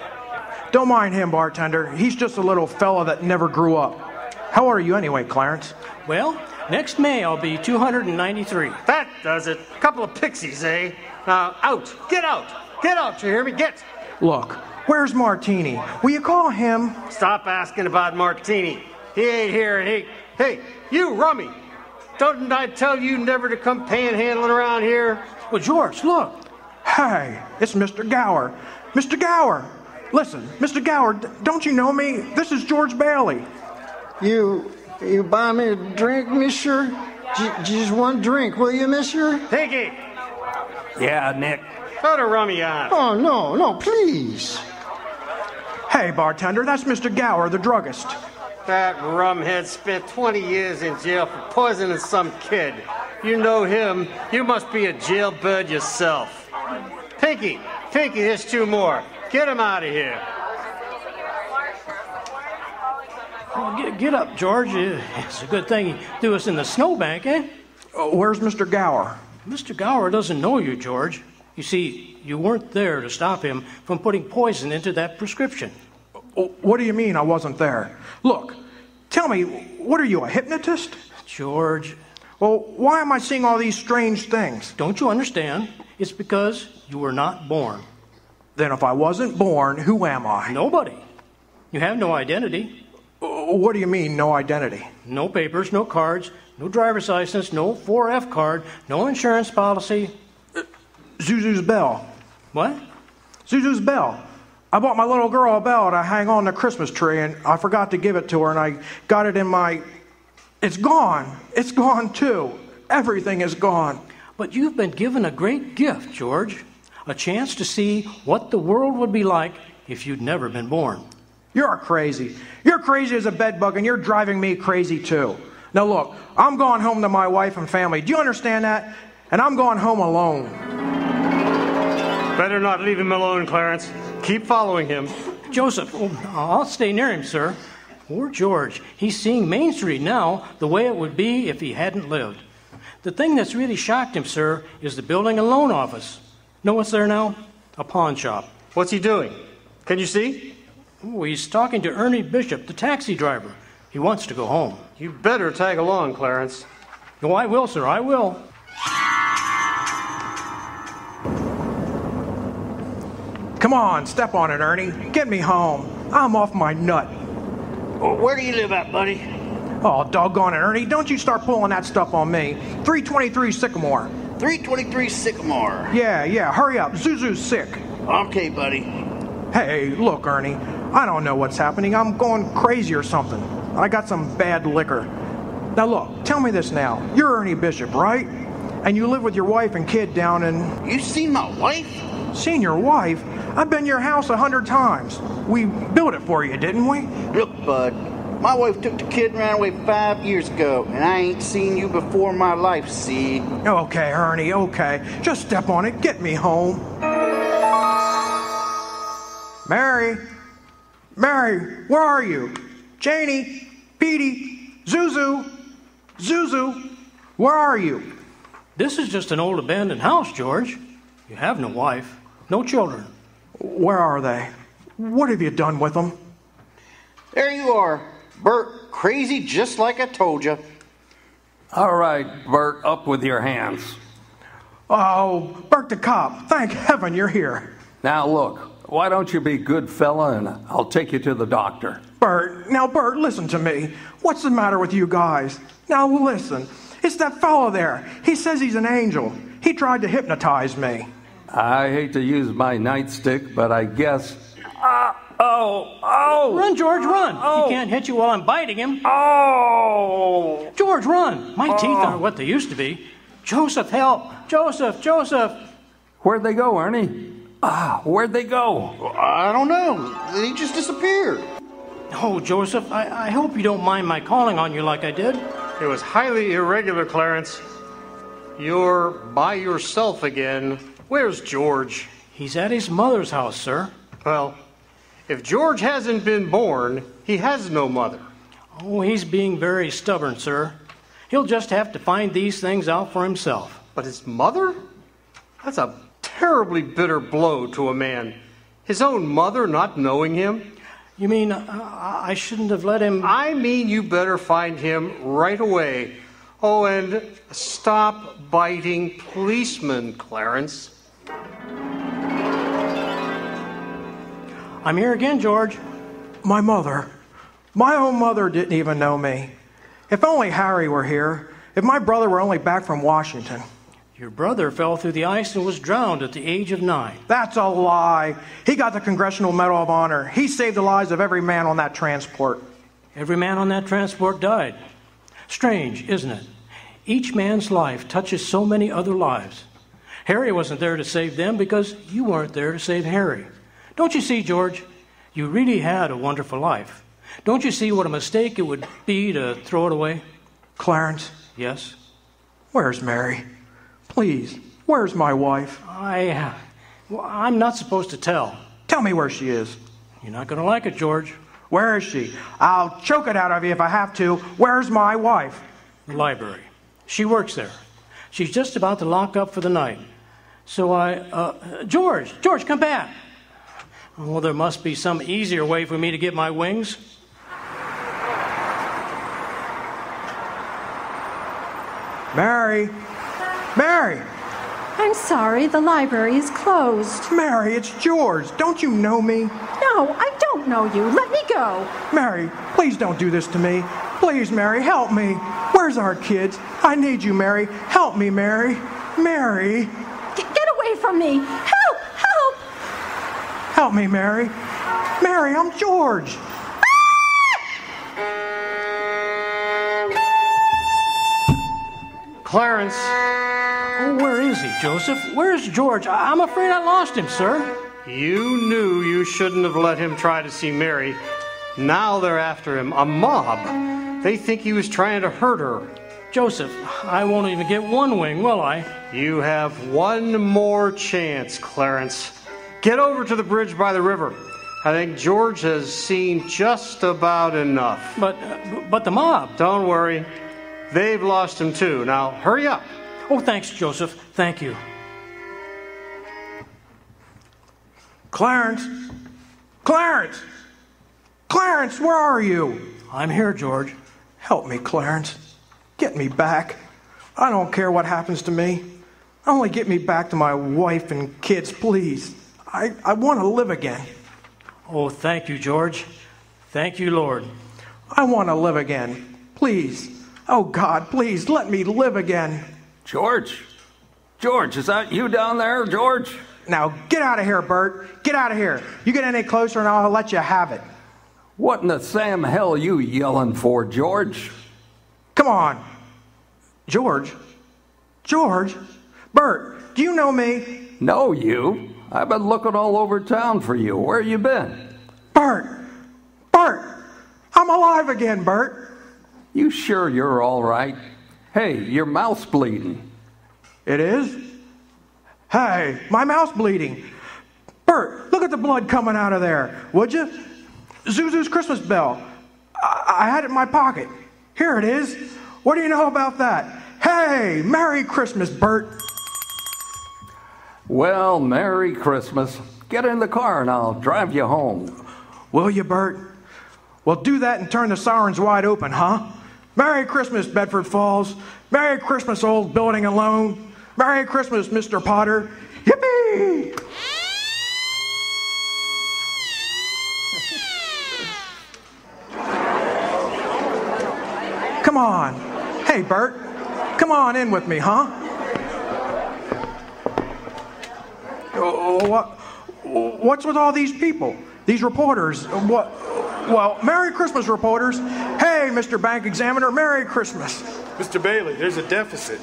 Don't mind him, bartender. He's just a little fella that never grew up. How old are you anyway, Clarence? Well, next May I'll be 293. That does it. A couple of pixies, eh? Now, out. Get out. Get out, you hear me? Get. Look, where's Martini? Will you call him? Stop asking about Martini. He ain't here, and Hey, you, Rummy. Don't I tell you never to come panhandling around here? Well, George, look. Hey, it's Mr. Gower. Mr. Gower. Listen, Mr. Gower, don't you know me? This is George Bailey. You buy me a drink, monsieur? Just one drink, will you, monsieur? Piggy! Yeah, Nick. Put a Rummy on. Oh, no, please. Hey, bartender, that's Mr. Gower, the druggist. That rumhead spent 20 years in jail for poisoning some kid. You know him. You must be a jailbird yourself. Pinky, here's two more. Get him out of here. Well, get up, George. It's a good thing he threw us in the snowbank, eh? Where's Mr. Gower? Mr. Gower doesn't know you, George. You see, you weren't there to stop him from putting poison into that prescription. What do you mean I wasn't there? Look, tell me, what are you, a hypnotist? George. Well, why am I seeing all these strange things? Don't you understand? It's because you were not born. Then if I wasn't born, who am I? Nobody. You have no identity. What do you mean, no identity? No papers, no cards, no driver's license, no 4F card, no insurance policy. Zuzu's bell. What? Zuzu's bell. I bought my little girl a bell to hang on the Christmas tree, and I forgot to give it to her, and I got it in my... It's gone. It's gone, too. Everything is gone. But you've been given a great gift, George. A chance to see what the world would be like if you'd never been born. You're crazy. You're crazy as a bedbug, and you're driving me crazy, too. Now, look, I'm going home to my wife and family. Do you understand that? And I'm going home alone. Better not leave him alone, Clarence. Keep following him. Joseph, I'll stay near him, sir. Poor George. He's seeing Main Street now the way it would be if he hadn't lived. The thing that's really shocked him, sir, is the building and loan office. Know what's there now? A pawn shop. What's he doing? Can you see? Oh, he's talking to Ernie Bishop, the taxi driver. He wants to go home. You better tag along, Clarence. Oh, I will, sir, I will. Come on, step on it, Ernie. Get me home. I'm off my nut. Well, where do you live at, buddy? Oh, doggone it, Ernie. Don't you start pulling that stuff on me. 323 Sycamore. 323 Sycamore. Yeah, hurry up. Zuzu's sick. Okay, buddy. Hey, look, Ernie. I don't know what's happening. I'm going crazy or something. I got some bad liquor. Now, look, tell me this now. You're Ernie Bishop, right? And you live with your wife and kid down in... You seen my wife? Seen your wife? I've been to your house 100 times. We built it for you, didn't we? Look, bud, my wife took the kid and ran away 5 years ago, and I ain't seen you before in my life, see? Okay, Ernie, okay. Just step on it. Get me home. Mary, where are you? Janie, Petey, Zuzu, where are you? This is just an old abandoned house, George. You have no wife, no children. Where are they? What have you done with them? There you are, Bert, crazy just like I told you. All right, Bert, up with your hands. Oh, Bert the cop, thank heaven you're here. Now look, why don't you be a good fella and I'll take you to the doctor. Bert, listen to me. What's the matter with you guys? Now listen, it's that fellow there. He says he's an angel. He tried to hypnotize me. I hate to use my nightstick, but I guess... Run, George, run. He can't hit you while I'm biting him. George, run. My teeth aren't what they used to be. Joseph, help. Joseph. Where'd they go, Ernie? Where'd they go? I don't know. They just disappeared. Oh, Joseph, I hope you don't mind my calling on you like I did. It was highly irregular, Clarence. You're by yourself again. Where's George? He's at his mother's house, sir. Well, if George hasn't been born, he has no mother. Oh, he's being very stubborn, sir. He'll just have to find these things out for himself. But his mother? That's a terribly bitter blow to a man. His own mother not knowing him? You mean I shouldn't have let him... I mean you better find him right away, Oh, and stop biting policemen, Clarence. I'm here again, George. My mother. My own mother didn't even know me. If only Harry were here. If my brother were only back from Washington. Your brother fell through the ice and was drowned at the age of 9. That's a lie. He got the Congressional Medal of Honor. He saved the lives of every man on that transport. Every man on that transport died. Strange, isn't it? Each man's life touches so many other lives. Harry wasn't there to save them because you weren't there to save Harry. Don't you see, George? You really had a wonderful life. Don't you see what a mistake it would be to throw it away? Clarence? Yes? Where's Mary? Please, where's my wife? I'm not supposed to tell. Tell me where she is. You're not going to like it, George. Where is she? I'll choke it out of you if I have to. Where's my wife? The library. She works there. She's just about to lock up for the night. So George, come back. Oh, there must be some easier way for me to get my wings. Mary! Mary! I'm sorry, the library is closed. Mary, it's George. Don't you know me? No, I don't know you. Let me go. Mary, please don't do this to me. Please, Mary, help me. Where's our kids? I need you, Mary. Help me, Mary. Mary. Get away from me. Help! Help! Help me, Mary. Mary, I'm George. Clarence. Oh, where is he, Joseph? Where's George? I'm afraid I lost him, sir. You knew you shouldn't have let him try to see Mary. Now they're after him. A mob. They think he was trying to hurt her. Joseph, I won't even get one wing, will I? You have one more chance, Clarence. Get over to the bridge by the river. I think George has seen just about enough. But the mob. Don't worry. They've lost him too. Now, hurry up. Oh, thanks, Joseph. Thank you. Clarence! Clarence! Clarence, where are you? I'm here, George. Help me, Clarence. Get me back. I don't care what happens to me. Only get me back to my wife and kids, please. I want to live again. Oh, thank you, George. Thank you, Lord. I want to live again. Please. Oh, God, please let me live again. George? George, is that you down there, George? Now, get out of here, Bert. Get out of here. You get any closer and I'll let you have it. What in the Sam hell are you yelling for, George? Come on. George? George? Bert, do you know me? Know you? I've been looking all over town for you. Where you been? Bert! Bert! I'm alive again, Bert. You sure you're all right? Hey, your mouth's bleeding. It is? Hey, my mouth's bleeding. Bert, look at the blood coming out of there, would you? Zuzu's Christmas bell. I had it in my pocket. Here it is. What do you know about that? Hey, Merry Christmas, Bert. Well, Merry Christmas. Get in the car and I'll drive you home. Will you, Bert? Well, do that and turn the sirens wide open, huh? Merry Christmas, Bedford Falls. Merry Christmas, Old Building and Loan. Merry Christmas, Mr. Potter. Yippee! Come on. Hey, Bert. Come on in with me, huh? What's with all these people? These reporters? What? Well, Merry Christmas, reporters. Hey, Mr. Bank Examiner, Merry Christmas. Mr. Bailey, there's a deficit.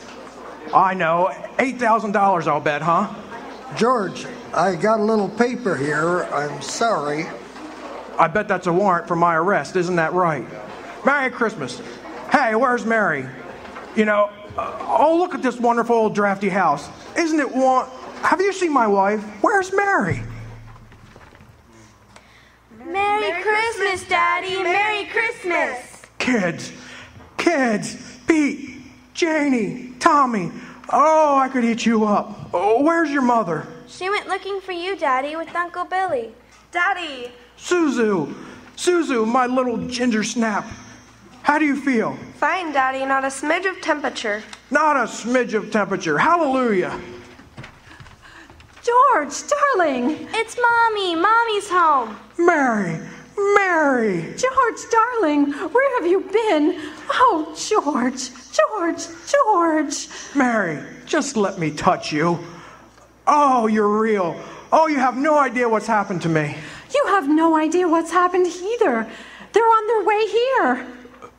I know. $8,000, I'll bet, huh? George, I got a little paper here. I'm sorry. I bet that's a warrant for my arrest, isn't that right? Merry Christmas. Hey, where's Mary? You know, oh, look at this wonderful old drafty house. Isn't it Have you seen my wife? Where's Mary? Merry Christmas, Daddy! Merry Christmas! Kids! Pete, Janie, Tommy. Oh, I could eat you up. Oh, where's your mother? She went looking for you, Daddy, with Uncle Billy. Daddy! Suzu, my little ginger snap. How do you feel? Fine, Daddy. Not a smidge of temperature. Not a smidge of temperature. Hallelujah. George, darling. It's Mommy. Mommy's home. Mary. George, darling, where have you been? Oh, George. Mary, just let me touch you. Oh, you're real. Oh, you have no idea what's happened to me. You have no idea what's happened either. They're on their way here.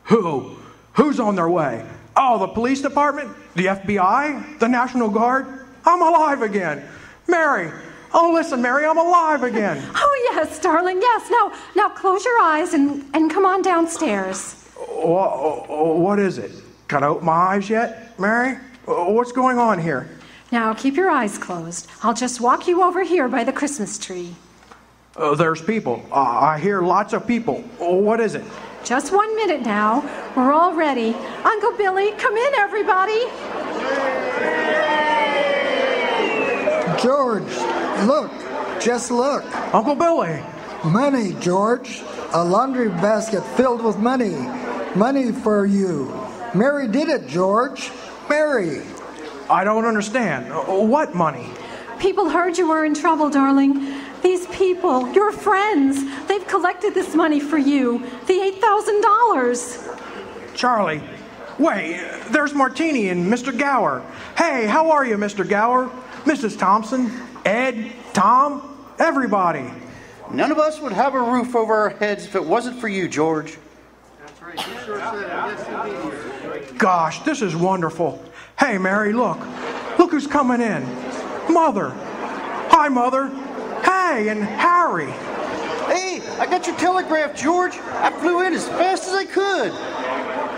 Who? Who's on their way? Oh, the police department? The FBI? The National Guard? I'm alive again. Mary. Oh, listen, Mary, I'm alive again. Oh, yes, darling, yes. Now close your eyes and come on downstairs. What is it? Can I open my eyes yet, Mary? What's going on here? Now keep your eyes closed. I'll just walk you over here by the Christmas tree. There's people. I hear lots of people. What is it? Just 1 minute now. We're all ready. Uncle Billy, come in, everybody. George, look. Just look. Uncle Billy. Money, George. A laundry basket filled with money. Money for you. Mary did it, George. Mary. I don't understand. What money? People heard you were in trouble, darling. These people, your friends, they've collected this money for you. The $8,000. Charlie, wait, there's Martini and Mr. Gower. Hey, how are you, Mr. Gower? Mrs. Thompson, Ed, Tom, everybody. None of us would have a roof over our heads if it wasn't for you, George. Gosh, this is wonderful. Hey, Mary, look. Look who's coming in. Mother. Hi, Mother. Hey, and Harry. Hey, I got your telegraph, George. I flew in as fast as I could.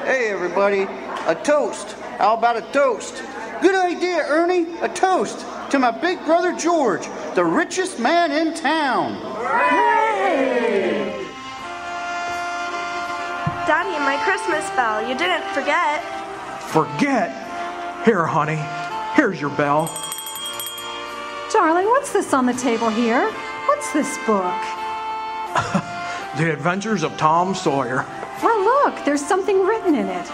Hey, everybody, a toast. How about a toast? Good idea, Ernie. A toast to my big brother, George, the richest man in town. Hooray! Daddy, my Christmas bell. You didn't forget. Forget? Here, honey. Here's your bell. Darling, what's this on the table here? What's this book? The Adventures of Tom Sawyer. Well, look, there's something written in it.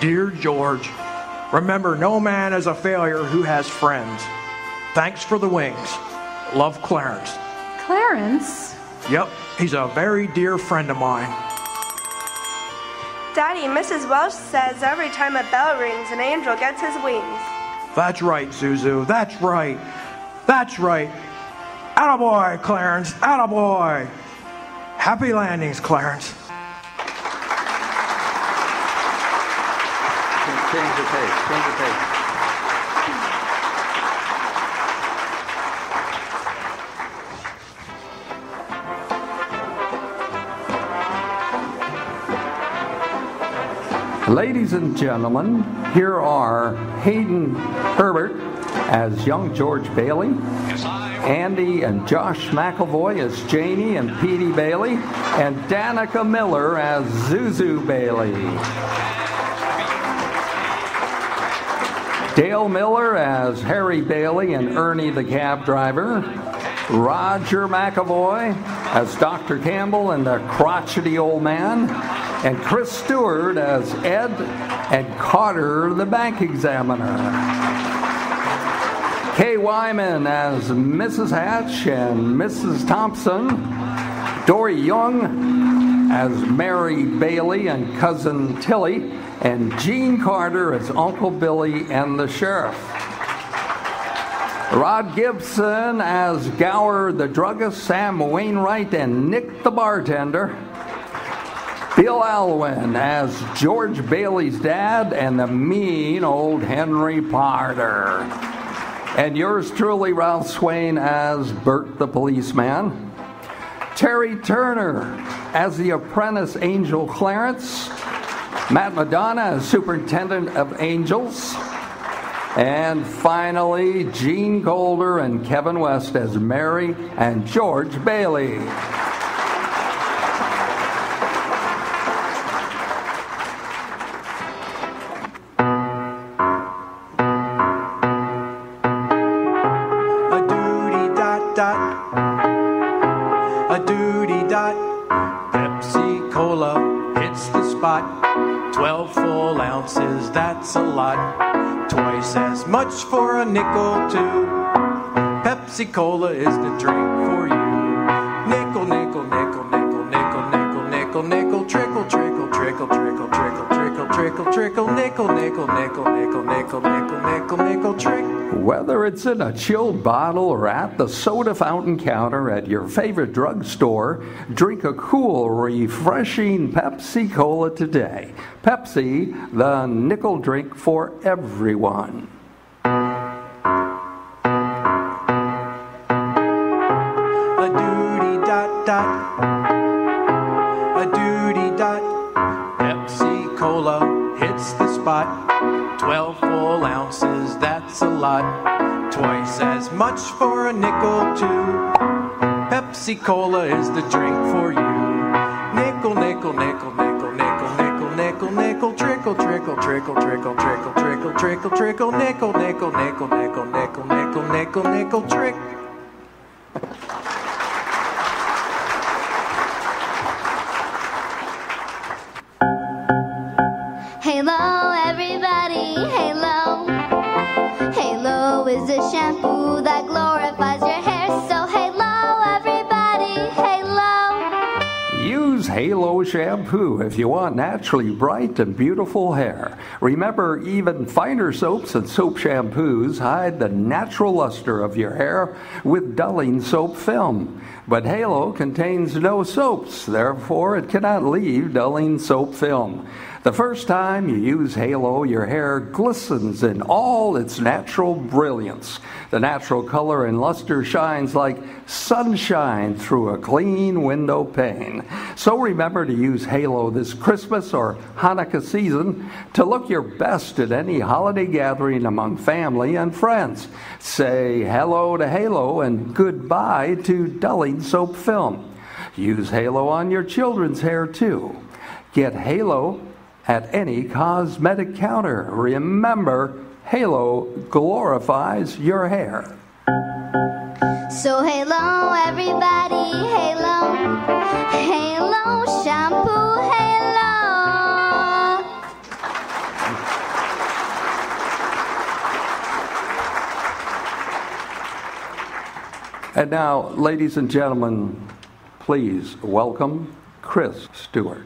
Dear George, remember no man is a failure who has friends. Thanks for the wings. Love, Clarence. Clarence? Yep, he's a very dear friend of mine. Daddy, Mrs. Welsh says every time a bell rings, an angel gets his wings. That's right, Zuzu. That's right. That's right. Attaboy, Clarence. Attaboy. Happy landings, Clarence. Change the tape. Ladies and gentlemen, here are Hayden Herbert as young George Bailey, Andy and Josh McElvoy as Janie and Petey Bailey, and Danica Miller as Zuzu Bailey. Dale Miller as Harry Bailey and Ernie the cab driver. Roger McEvoy as Dr. Campbell and the crotchety old man. And Chris Stewart as Ed and Carter the bank examiner. Kay Wyman as Mrs. Hatch and Mrs. Thompson. Dory Young as Mary Bailey and Cousin Tilly. And Gene Carter as Uncle Billy and the sheriff. Rod Gibson as Gower the druggist, Sam Wainwright and Nick the bartender. Bill Alwyn as George Bailey's dad and the mean old Henry Potter. And yours truly, Ralph Swain, as Bert the policeman. Terry Turner as the apprentice Angel Clarence. Matt Madonna as superintendent of Angels. And finally, Gene Golder and Kevin West as Mary and George Bailey. A doody dot, Pepsi Cola hits the spot. 12 full ounces, that's a lot. Twice as much for a nickel, too. Pepsi Cola is the drink for you. Nickel, nickel, nickel, nickel, nickel, nickel, nickel, nickel, trickle, trickle, trickle, trickle, trickle, trickle, trickle, trickle, nickel, nickel, nickel, nickel, nickel, nickel, nickel, nickel, trick. Whether it's in a chilled bottle or at the soda fountain counter at your favorite drugstore, drink a cool, refreshing Pepsi Cola today. Pepsi, the nickel drink for everyone. A doody dot dot, a doody dot. Pepsi Cola hits the spot. 12 full ounces, that's a lot. Twice as much for a nickel, too. Pepsi Cola is the drink for you. Nickel, nickel, nickel, nickel, nickel, nickel, nickel, nickel, trickle, trickle, trickle, trickle, trickle, trickle, trickle, trickle, nickel, nickel, nickel, nickel, nickel, nickel, nickel, nickel, trick. Halo, everybody, halo. Halo is a shampoo that glorifies your hair. So halo, everybody, halo. Use Halo shampoo if you want naturally bright and beautiful hair. Remember, even finer soaps and soap shampoos hide the natural luster of your hair with dulling soap film. But Halo contains no soaps, therefore it cannot leave dulling soap film. The first time you use Halo, your hair glistens in all its natural brilliance. The natural color and luster shines like sunshine through a clean window pane. So remember to use Halo this Christmas or Hanukkah season to look your best at any holiday gathering among family and friends. Say hello to Halo and goodbye to dulling soap film. Use Halo on your children's hair too. Get Halo at any cosmetic counter. Remember, Halo glorifies your hair. So halo, everybody, halo. Halo shampoo, halo. And now, ladies and gentlemen, please welcome Chris Stewart.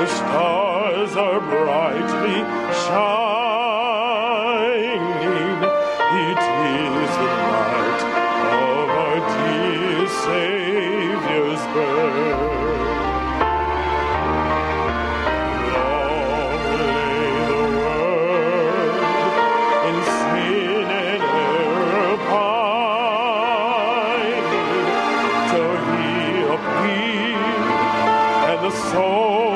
the stars are brightly shining. It is the night of our dear Savior's birth. Long lay the world in sin and error pining, till he appeared, and the soul